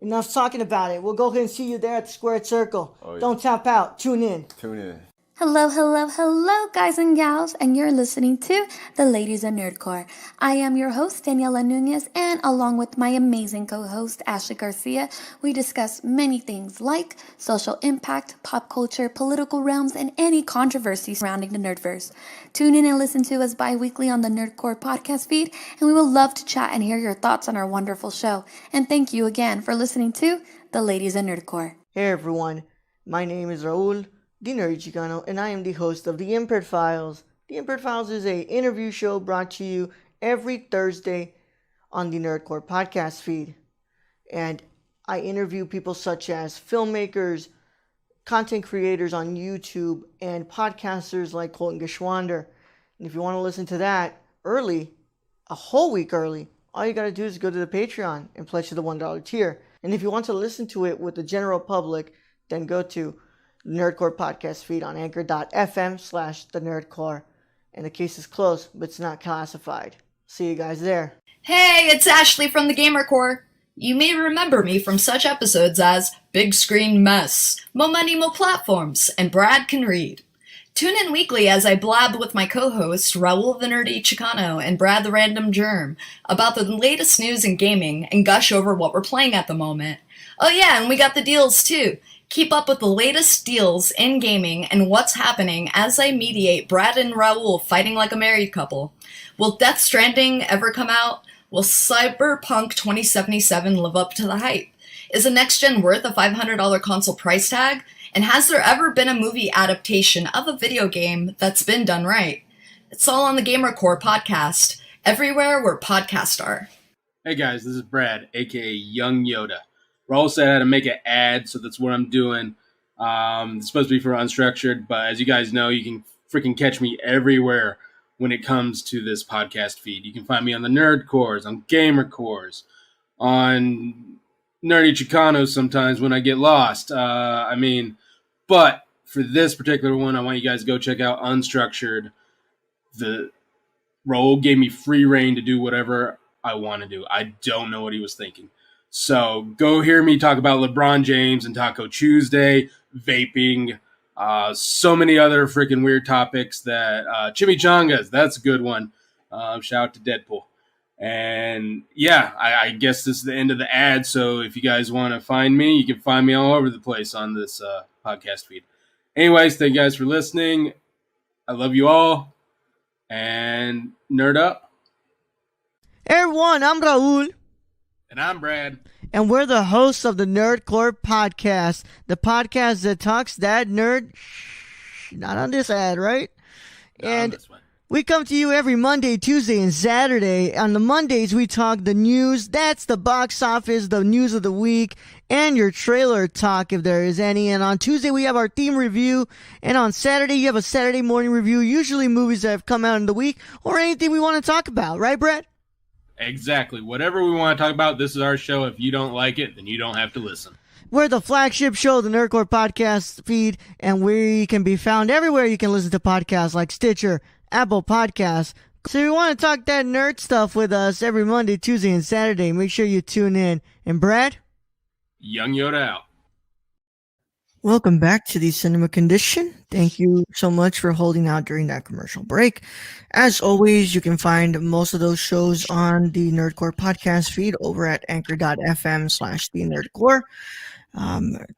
enough talking about it. We'll go ahead and see you there at the Squared Circle. Oh, yeah. Don't tap out. Tune in. Tune in. Hello, hello, hello, guys and gals, and you're listening to The Ladies of Nerdcore. I am your host, Daniela Nunez, and along with my amazing co-host, Ashley Garcia, we discuss many things like social impact, pop culture, political realms, and any controversy surrounding the Nerdverse. Tune in and listen to us bi-weekly on the Nerdcore podcast feed, and we will love to chat and hear your thoughts on our wonderful show. And thank you again for listening to The Ladies of Nerdcore. Hey everyone, my name is Raul, the Nerdy Chicano, and I am the host of The Impaired Files. The Impaired Files is a interview show brought to you every Thursday on the Nerdcore podcast feed. And I interview people such as filmmakers, content creators on YouTube, and podcasters like Colton Geschwander. And if you want to listen to that early, a whole week early, all you got to do is go to the Patreon and pledge to the $1 tier. And if you want to listen to it with the general public, then go to Nerdcore podcast feed on anchor.fm/the Nerdcore. And the case is closed, but it's not classified. See you guys there. Hey, it's Ashley from the Gamer Core. You may remember me from such episodes as Big Screen Mess, Mo Money Mo Platforms, and Brad Can Read. Tune in weekly as I blab with my co-hosts Raul the Nerdy Chicano and Brad the Random Germ about the latest news in gaming and gush over what we're playing at the moment. Oh yeah, and we got the deals too. Keep up with the latest deals in gaming and what's happening as I mediate Brad and Raul fighting like a married couple. Will Death Stranding ever come out? Will Cyberpunk 2077 live up to the hype? Is a next-gen worth a $500 console price tag? And has there ever been a movie adaptation of a video game that's been done right? It's all on the Gamer Core podcast, everywhere where podcasts are. Hey guys, this is Brad, aka Young Yoda. Raul said I had to make an ad, so that's what I'm doing. It's supposed to be for Unstructured, but as you guys know, you can freaking catch me everywhere when it comes to this podcast feed. You can find me on the Nerd Cores, on Gamer Cores, on Nerdy Chicanos sometimes when I get lost. But for this particular one, I want you guys to go check out Unstructured. The Raul gave me free reign to do whatever I want to do. I don't know what he was thinking. So go hear me talk about LeBron James and Taco Tuesday, vaping, so many other freaking weird topics that chimichangas, that's a good one. Shout out to Deadpool. And yeah, I guess this is the end of the ad. So if you guys want to find me, you can find me all over the place on this podcast feed. Anyways, thank you guys for listening. I love you all. And nerd up. Hey everyone, I'm Raul. And I'm Brad. And we're the hosts of the Nerdcore Podcast, the podcast that talks that nerd. Not on this ad, right? Not and on this one. We come to you every Monday, Tuesday, and Saturday. On the Mondays, we talk the news. That's the box office, the news of the week, and your trailer talk if there is any. And on Tuesday, we have our theme review. And on Saturday, you have a Saturday morning review, usually movies that have come out in the week or anything we want to talk about. Right, Brett? Exactly. Whatever we want to talk about, this is our show. If you don't like it, then you don't have to listen. We're the flagship show of the Nerdcore podcast feed, and we can be found everywhere you can listen to podcasts like Stitcher, Apple Podcasts. So if you want to talk that nerd stuff with us every Monday, Tuesday, and Saturday, make sure you tune in. And Brad? Young Yoda out. Welcome back to the Cinema Condition. Thank you so much for holding out during that commercial break. As always, you can find most of those shows on the Nerdcore podcast feed over at anchor.fm/the-nerdcore.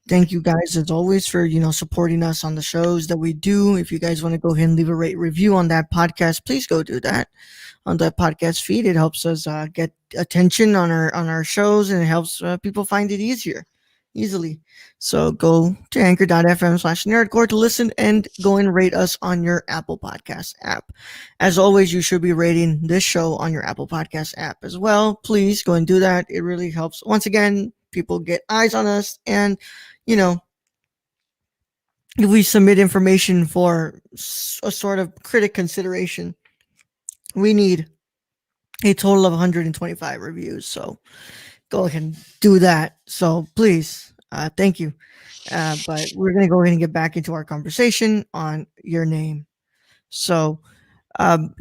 Thank you guys as always for supporting us on the shows that we do. If you guys want to go ahead and leave a review on that podcast, please go do that on that podcast feed. It helps us get attention on our shows, and it helps people find it easily. So go to anchor.fm/nerdcore to listen, and go and rate us on your Apple Podcast app. As always, you should be rating this show on your Apple Podcast app as well. Please go and do that. It really helps. Once again, people get eyes on us, and if we submit information for a sort of critic consideration, we need a total of 125 reviews. So go ahead and do that. So please, thank you. But we're going to go ahead and get back into our conversation on your name. So in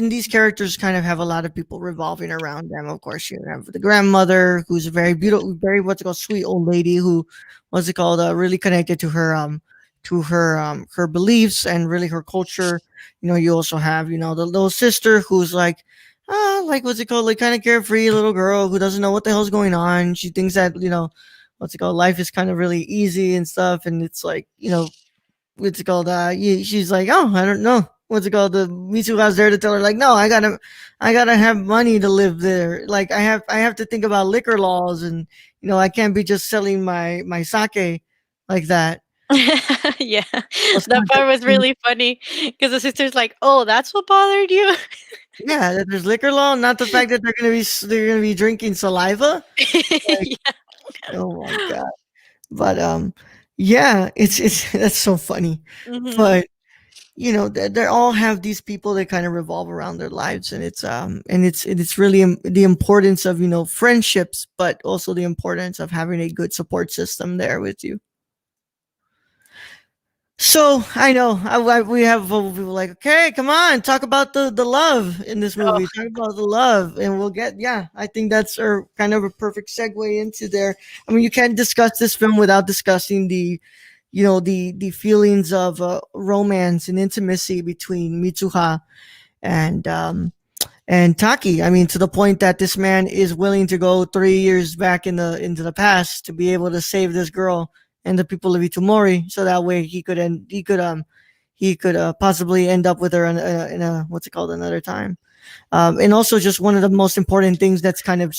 these characters kind of have a lot of people revolving around them. Of course, you have the grandmother, who's a very beautiful, very sweet old lady who really connected to her her beliefs and really her culture. You also have the little sister who's like kind of carefree little girl who doesn't know what the hell's going on. She thinks that life is kind of really easy and stuff, and it's like she's like, oh, I don't know. The Mitsuha's there to tell her, like, no, I gotta have money to live there. Like, I have to think about liquor laws, and I can't be just selling my sake like that. Yeah, that part was really funny because the sister's like, oh, that's what bothered you. Yeah, that there's liquor law, not the fact that they're gonna be drinking saliva. Like, Yeah. oh my god. But it's that's so funny. Mhm. But they all have these people that kind of revolve around their lives, and it's really the importance of friendships, but also the importance of having a good support system there with you. So I know we have people like, okay, come on, talk about the love in this movie. Talk about the love, and we'll get. Yeah, I think that's kind of a perfect segue into there. I mean, you can't discuss this film without discussing the feelings of romance and intimacy between Mitsuha and Taki. I mean, to the point that this man is willing to go 3 years back into the past to be able to save this girl and the people of Itomori, so that way he could possibly end up with her in a another time. And also, just one of the most important things that's kind of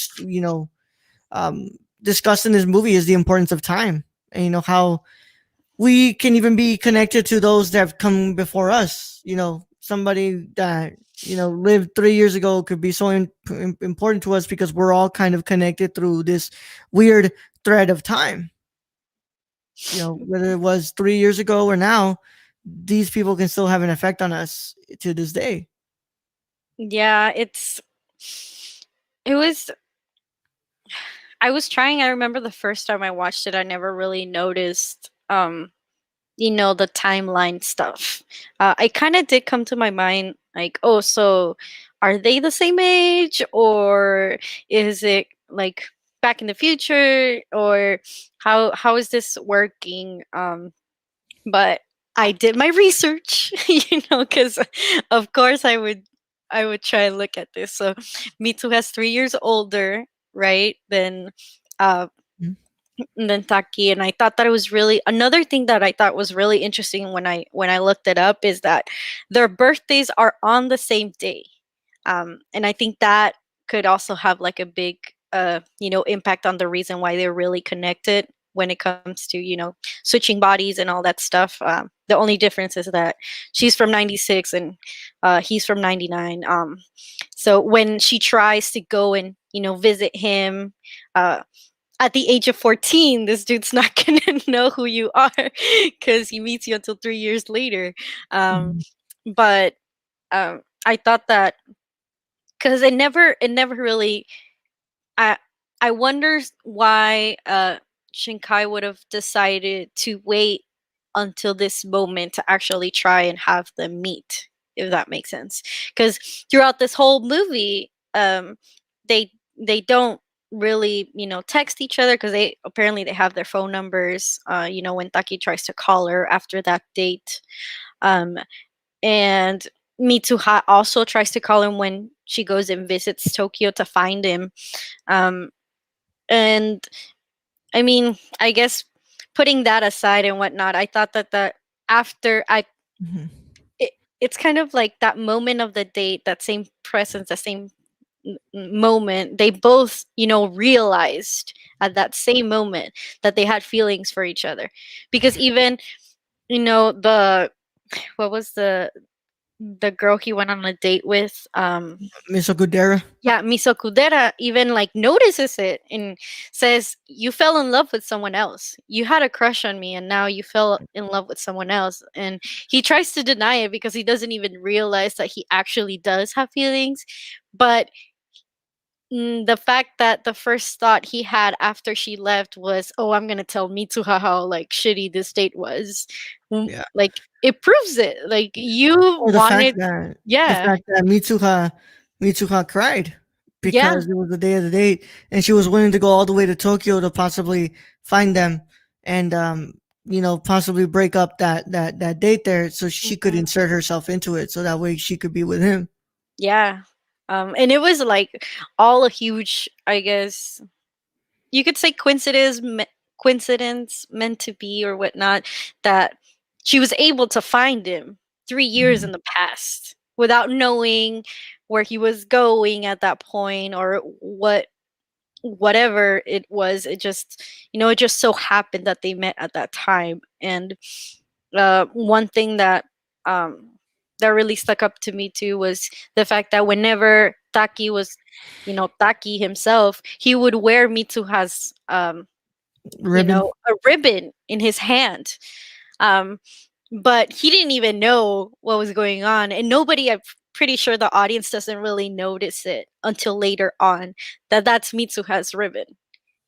discussed in this movie is the importance of time, and how we can even be connected to those that have come before us. Somebody that lived 3 years ago could be so important to us because we're all kind of connected through this weird thread of time. Whether it was 3 years ago or now, these people can still have an effect on us to this day. Yeah, I remember the first time I watched it, I never really noticed the timeline stuff. I kind of did come to my mind like, oh, so are they the same age, or is it like back in the future, or how is this working? But I did my research, because of course I would try and look at this. So Mitsu has 3 years older, right? Than Taki, and I thought that it was really another thing that I thought was really interesting when I looked it up is that their birthdays are on the same day, and I think that could also have like a big impact on the reason why they're really connected when it comes to switching bodies and all that stuff. The only difference is that she's from 96 and he's from 99. So when she tries to go and visit him, at the age of 14, this dude's not gonna know who you are because he meets you until 3 years later. Mhm. But I thought that because it never really. I I wonder why Shinkai would have decided to wait until this moment to actually try and have them meet, if that makes sense. Because throughout this whole movie, they don't really text each other because they apparently they have their phone numbers. When Taki tries to call her after that date, um, and Mitsuha also tries to call him when she goes and visits Tokyo to find him. Um, and I mean, I guess putting that aside and whatnot, I thought that after Mhm. it's kind of like that moment of the date, that same presence, that same moment. They both, realized at that same moment that they had feelings for each other, because even the what was the girl he went on a date with, Misokudera. yeah, Misokudera even like notices it and says, "You fell in love with someone else. You had a crush on me, and now you fell in love with someone else." And he tries to deny it because he doesn't even realize that he actually does have feelings. But the fact that the first thought he had after she left was, "Oh, I'm gonna tell Mitsuha how like shitty this date was." Yeah. Like it proves it. Like you Or the fact wanted, that yeah, Mitsuha cried yeah. because it was the day of the date, and she was willing to go all the way to Tokyo to possibly find them, and possibly break up that date there, so she could Mhm. insert herself into it, so that way she could be with him. Yeah. And it was like all a huge, I guess you could say coincidence meant to be or whatnot, that she was able to find him 3 years Mhm. in the past without knowing where he was going at that point or whatever it was. It just so happened that they met at that time. And one thing um that really stuck up to me too was the fact that whenever Taki was, Taki himself, he would wear Mitsuha's Ribbon. a ribbon in his hand. Um, but he didn't even know what was going on, and nobody. I'm pretty sure the audience doesn't really notice it until later on that that's Mitsuha's ribbon.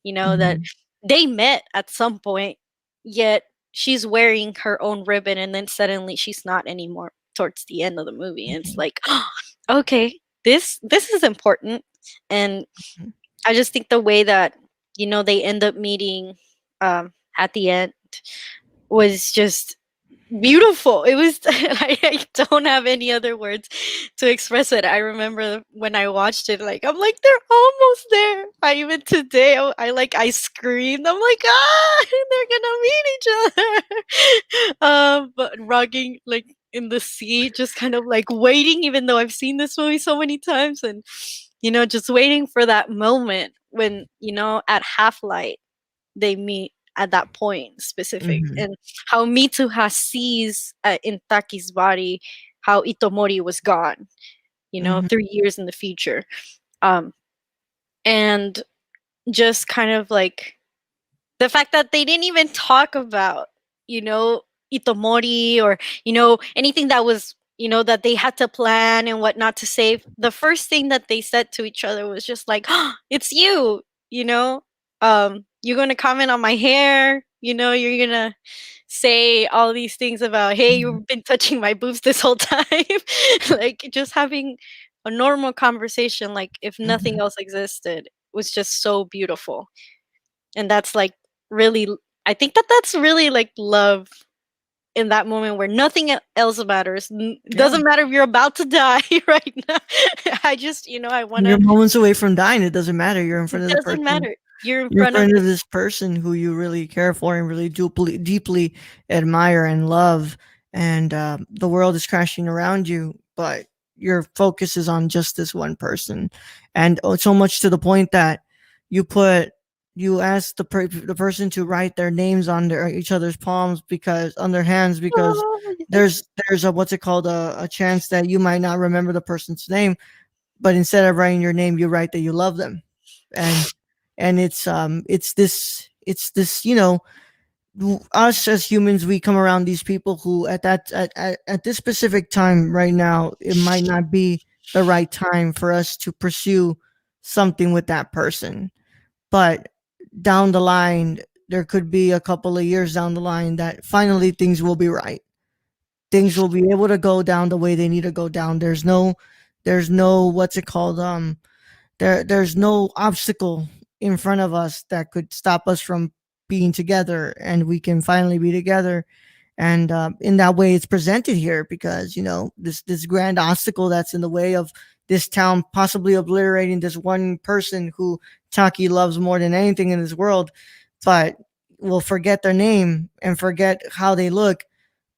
That Mhm. they met at some point, yet she's wearing her own ribbon, and then suddenly she's not anymore towards the end of the movie, and it's Mhm. like, okay, this is important. And Mhm. I just think the way that they end up meeting at the end was just beautiful. It was I don't have any other words to express it. I remember when I watched it, like I'm like they're almost there. Even today, I screamed. I'm like, they're gonna meet each other. But rocking like in the sea, just kind of like waiting, even though I've seen this movie so many times, and just waiting for that moment when at half light they meet at that point specific, Mhm. and how Mitsuha sees in Taki's body how Itomori was gone, Mhm. 3 years in the future. Um, and just kind of like the fact that they didn't even talk about, you know, Itomori or, anything that was, that they had to plan and whatnot to save. The first thing that they said to each other was just like, oh, it's you, you know, you're going to comment on my hair, you're going to say all these things about, hey, Mhm. you've been touching my boobs this whole time. Like just having a normal conversation, like if nothing Mhm. else existed, was just so beautiful. And that's like really, I think that that's really like love in that moment where nothing else matters. It Yeah. doesn't matter if you're about to die right now. I just, I want You're to, moments away from dying. It doesn't matter. You're in front it of the doesn't person. matter. You're in You're in front of front of this. this person who you really care for and really deeply admire and love, and the world is crashing around you, but your focus is on just this one person, and so much to the point that you put you ask the person to write their names on each other's palms, because on their hands, because Oh, there's a what's it called, a chance that you might not remember the person's name, but instead of writing your name, you write that you love them. And and it's this, us as humans, we come around these people who at this specific time right now, it might not be the right time for us to pursue something with that person, but down the line, there could be a couple of years down the line that finally things will be right. Things will be able to go down the way they need to go down. There's no what's it called, there's no obstacle in front of us that could stop us from being together, and we can finally be together. And in that way, it's presented here because this grand obstacle that's in the way of this town possibly obliterating this one person who Taki loves more than anything in this world, but will forget their name and forget how they look.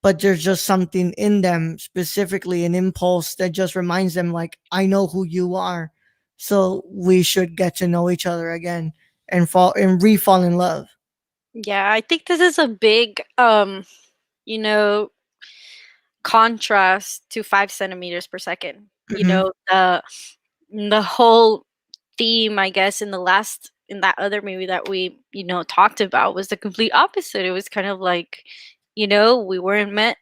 But there's just something in them, specifically an impulse that just reminds them, like, I know who you are, so we should get to know each other again and fall in love. Yeah, I think this is a big you know contrast to 5 centimeters per second. Mhm. The whole theme, I guess, in that other movie that we talked about was the complete opposite. It was kind of like, we weren't meant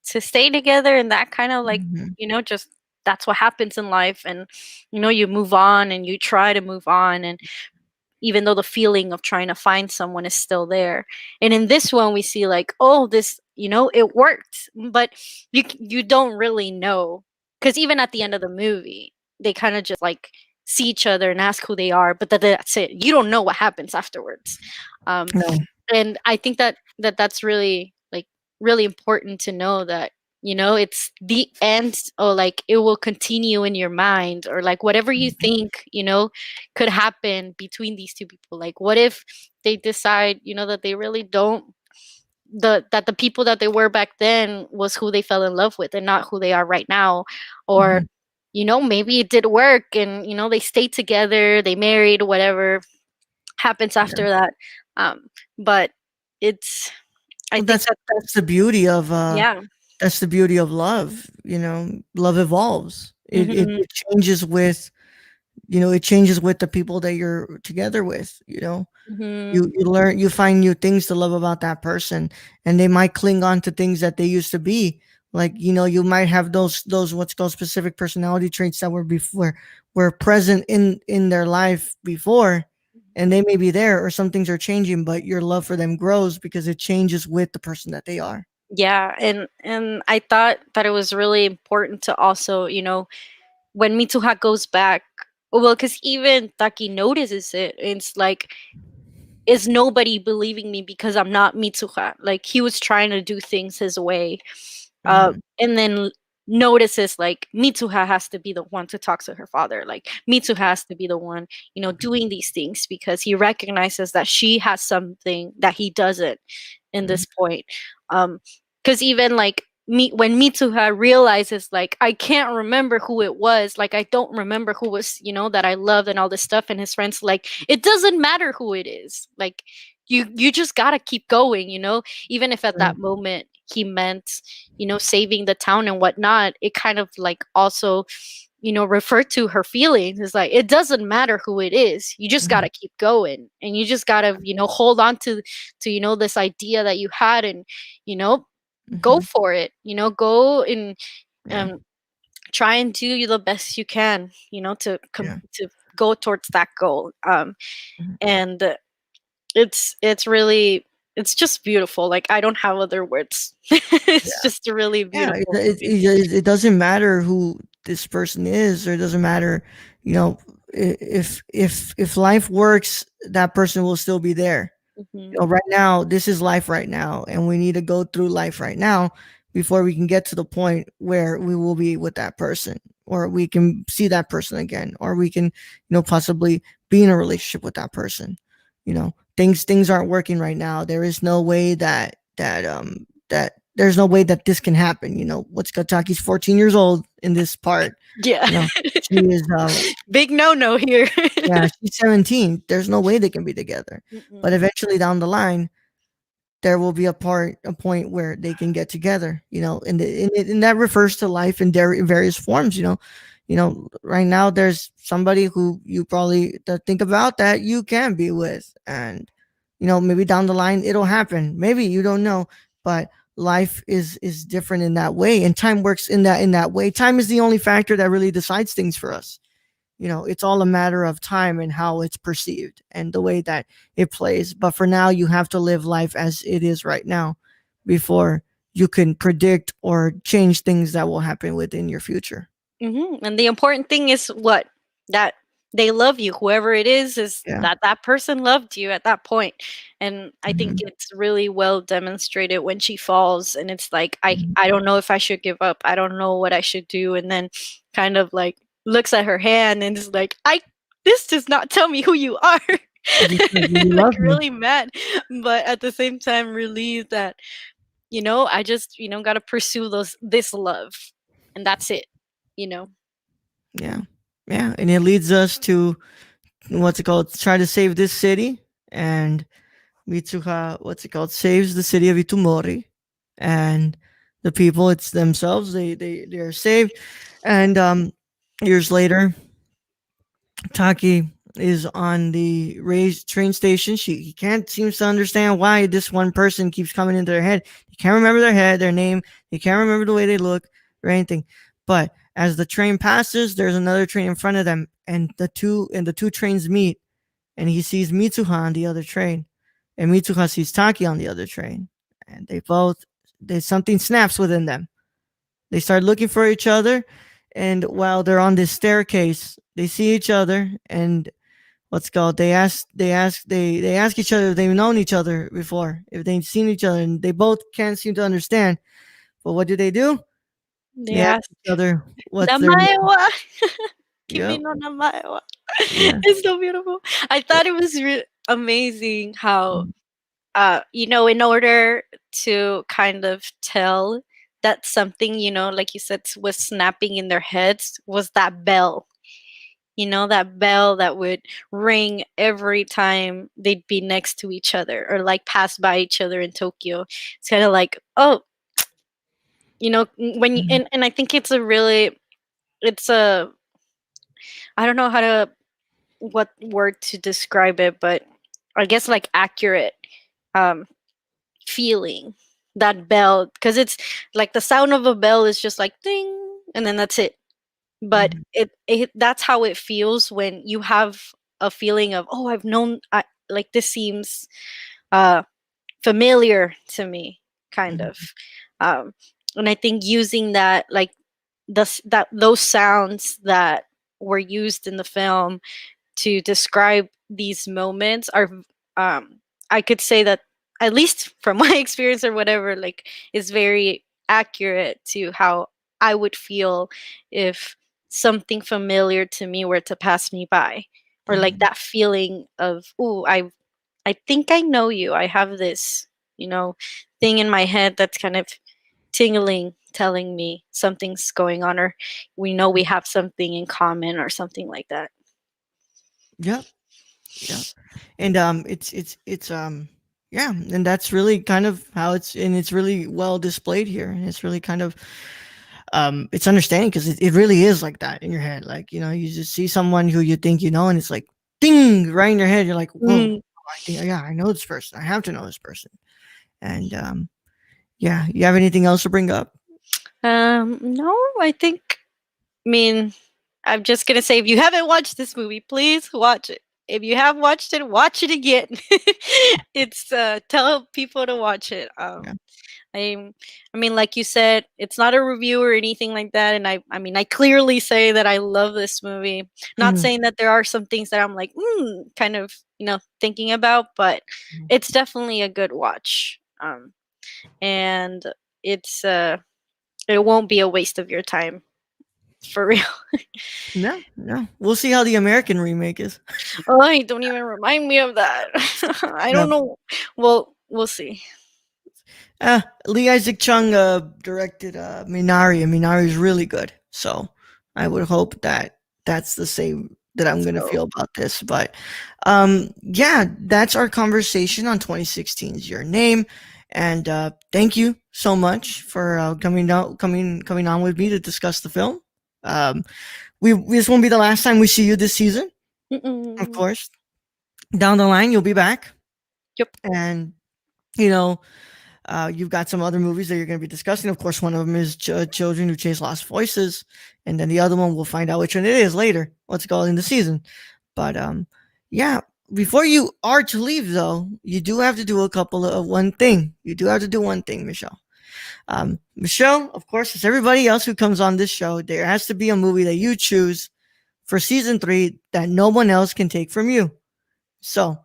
to stay together, and that kind of like, Mhm. just that's what happens in life. And you move on and you try to move on, and even though the feeling of trying to find someone is still there. And in this one, we see like, oh, this, it worked, but you don't really know, because even at the end of the movie, they kind of just like see each other and ask who they are, but that's it. You don't know what happens afterwards. No. And I think that's really like really important to know that it's the end, or like it will continue in your mind, or like whatever you think could happen between these two people. Like, what if they decide that they really don't, that the people that they were back then was who they fell in love with and not who they are right now. Or Mhm. maybe it did work, and they stayed together, they married, whatever happens Yeah. after that. But it's I Well, think that's that that's the beauty of yeah. that's the beauty of love. Love evolves. Hmm. It changes with it changes with the people that you're together with. Hmm. You find new things to love about that person, and they might cling on to things that they used to be. Like, you might have those what's called specific personality traits that were present in their life before, and they may be there, or some things are changing, but your love for them grows because it changes with the person that they are. Yeah, and I thought that it was really important to also, when Mitsuha goes back, well, because even Taki notices it. It's like, is nobody believing me because I'm not Mitsuha? Like, he was trying to do things his way, Mhm. and then notices like Mitsuha has to be the one to talk to her father. Like, Mitsuha has to be the one, doing these things, because he recognizes that she has something that he doesn't in Mhm. this point. Because even like when Mitsuha realizes like, I can't remember who it was, like I don't remember who was, that I loved and all this stuff, and his friends like, it doesn't matter who it is, like you just gotta keep going, even if at Right. that moment he meant, saving the town and whatnot. It kind of like also, refer to her feelings. It's like, it doesn't matter who it is, you just Mhm. gotta keep going, and you just gotta, hold on to this idea that you had, and you know go Mhm. for it, go and Yeah. um try and do the best you can, Yeah. to go towards that goal. Mhm. And it's really, it's just beautiful. Like, I don't have other words. It's just a really Yeah, it, beautiful it, movie. it doesn't matter who this person is, or it doesn't matter, if life works, that person will still be there. Hmm. Right now, this is life right now, and we need to go through life right now before we can get to the point where we will be with that person, or we can see that person again, or we can, possibly be in a relationship with that person. Things aren't working right now. There is no way that there's no way that this can happen. What's Kataki's 14 years old in this part. Yeah. You know, she is Big no here. yeah, she's 17. There's no way they can be together. But Mm-mm. eventually down the line, there will be a point where they can get together, and that refers to life in various forms, right now there's somebody who you probably think about that you can be with, and maybe down the line it'll happen, maybe you don't know, but life is different in that way, and time works in that way. Time is the only factor that really decides things for us. It's all a matter of time and how it's perceived and the way that it plays. But for now, you have to live life as it is right now before you can predict or change things that will happen within your future. And the important thing is that they love you. Whoever it is that person loved you at that point. And I think it's really well demonstrated when she falls, and it's like, I don't know if I should give up. I don't know what I should do. And then kind of like looks at her hand and is like, this does not tell me who you are. Like really mad, but at the same time relieved that, I just, gotta pursue this love, and that's it. Yeah, and it leads us to what's it called? Try to save this city, and Mitsuha, saves the city of Itumori, and the people, it's themselves. They are saved, and years later, Taki is on the raised train station. He can't seems to understand why this one person keeps coming into their head. He can't remember their name. He can't remember the way they look or anything. But as the train passes, there's another train in front of them, and the two trains meet, and he sees Mitsuha on the other train, and Mitsuha sees Taki on the other train, and something snaps within them. They start looking for each other, and while they're on this staircase, they see each other, and they ask each other if they've known each other before, if they've seen each other, and they both can't seem to understand. But what do? They ask each other what's their name. Kimi no namae wa. It's so beautiful. I thought it was amazing how, in order to kind of tell that something, like you said, was snapping in their heads, was that bell. That bell that would ring every time they'd be next to each other or like pass by each other in Tokyo. It's kind of like, oh, when you, and I think it's I don't know what word to describe it, but I guess like accurate feeling, that bell, because it's like the sound of a bell is just like ding, and then that's it. But that's how it feels when you have a feeling of, oh, I've known, like this seems familiar to me, kind of. And I think using that, like those sounds that were used in the film to describe these moments are, I could say that, at least from my experience or whatever, like is very accurate to how I would feel if something familiar to me were to pass me by, or like that feeling of, oh, I think I know you. I have this, thing in my head that's kind of tingling, telling me something's going on, or we know we have something in common or something like that. Yeah. And and that's really kind of how it's really well displayed here, and it's really kind of it's understanding, because it really is like that in your head. Like, you just see someone who you think and it's like ding right in your head. You're like, whoa, I know this person. I have to know this person. And you have anything else to bring up? No, I mean, I'm just gonna say, if you haven't watched this movie, please watch it. If you have watched it, watch it again. It's tell people to watch it. I mean, like you said, it's not a review or anything like that, and I clearly say that I love this movie. Not saying that there are some things that I'm like, kind of, thinking about, but it's definitely a good watch. And it's it won't be a waste of your time, for real. No, we'll see how the American remake is. Oh, don't even remind me of that. I don't know. Well, we'll see. Lee Isaac Chung directed Minari, and Minari is really good. So I would hope that that's the same that I'm going to So- feel about this. But yeah, that's our conversation on 2016's Your Name. And thank you so much for coming on with me to discuss the film. This won't be the last time we see you this season, of course. Down the line, you'll be back. Yep. And you know, you've got some other movies that you're going to be discussing. Of course, one of them is Children Who Chase Lost Voices, and then the other one we'll find out which one it is later. Let's go in the season. But yeah, before you are to leave, though, you do have to do one thing. You do have to do one thing, Michelle. Michelle, of course, as everybody else who comes on this show, there has to be a movie that you choose for season 3 that no one else can take from you. So,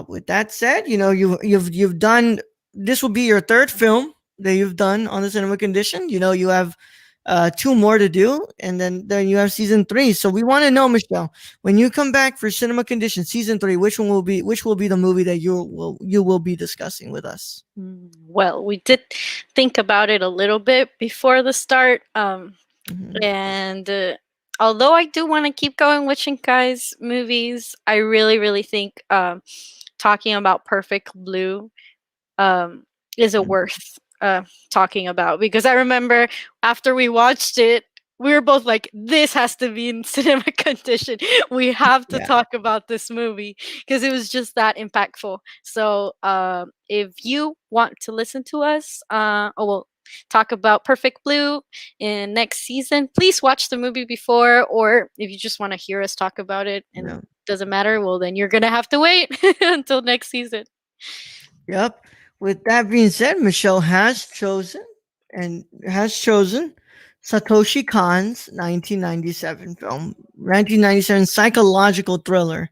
with that said, you've done. This will be your 3rd film that you've done on the Cinema Condition. You have 2 more to do, and then you have season 3. So we want to know, Michelle, when you come back for Cinema Condition season 3, which will be the movie that you will be discussing with us? Well, we did think about it a little bit before the start, and although I do want to keep going with Shinkai's movies, I really, really think talking about Perfect Blue is worth talking about, because I remember after we watched it, we were both like, this has to be in Cinema Condition. We have to talk about this movie because it was just that impactful. So if you want to listen to us, talk about Perfect Blue in next season, please watch the movie before, or if you just want to hear us talk about it and it doesn't matter, well, then you're going to have to wait until next season. Yep. With that being said, Michelle has chosen Satoshi Kon's 1997 film, 1997 psychological thriller.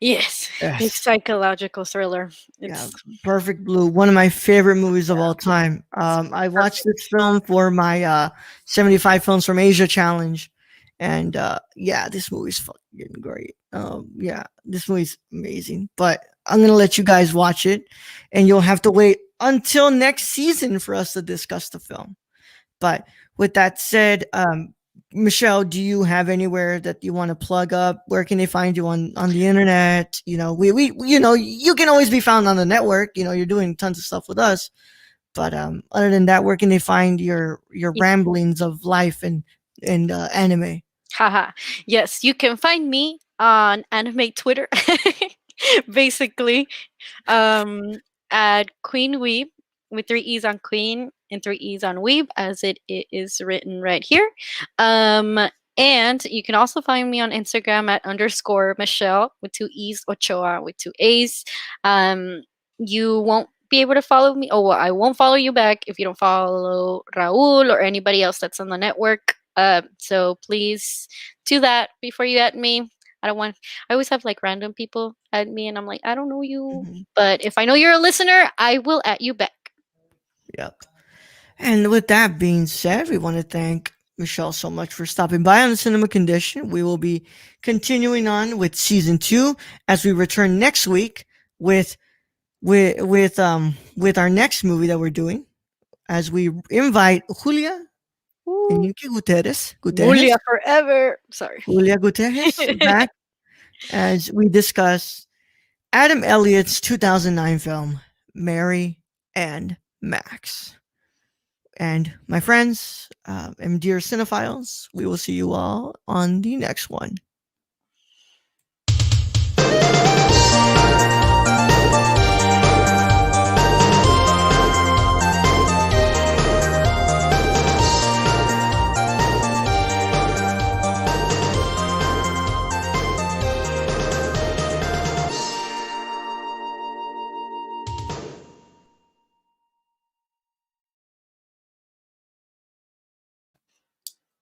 Yes, it's psychological thriller. It's Perfect Blue, one of my favorite movies of all time. I watched this film for my 75 Films from Asia challenge, and this movie's fucking great. This movie's amazing. But I'm gonna let you guys watch it, and you'll have to wait until next season for us to discuss the film. But with that said, Michelle, do you have anywhere that you want to plug up? Where can they find you on the internet? You can always be found on the network. You're doing tons of stuff with us. But other than that, where can they find your ramblings of life and anime? Haha. Yes, you can find me on anime Twitter, basically, at Queen Weeb, with 3 E's on Queen and 3 E's on Weeb, as it is written right here. And you can also find me on Instagram at _Michelle with 2 E's, Ochoa with 2 A's. You won't be able to follow me. I won't follow you back if you don't follow Raul or anybody else that's on the network. So please do that before you add me. I always have like random people add me, and I'm like, I don't know you. But if I know you're a listener, I will add you back. Yep. And with that being said, we want to thank Michelle so much for stopping by on the Cinema Condition. We will be continuing on with season 2 as we return next week with our next movie that we're doing, as we invite Julia Gutierrez. Julia forever. Sorry. Julia Gutierrez back as we discuss Adam Elliott's 2009 film, Mary and Max. And my friends and dear cinephiles, we will see you all on the next one.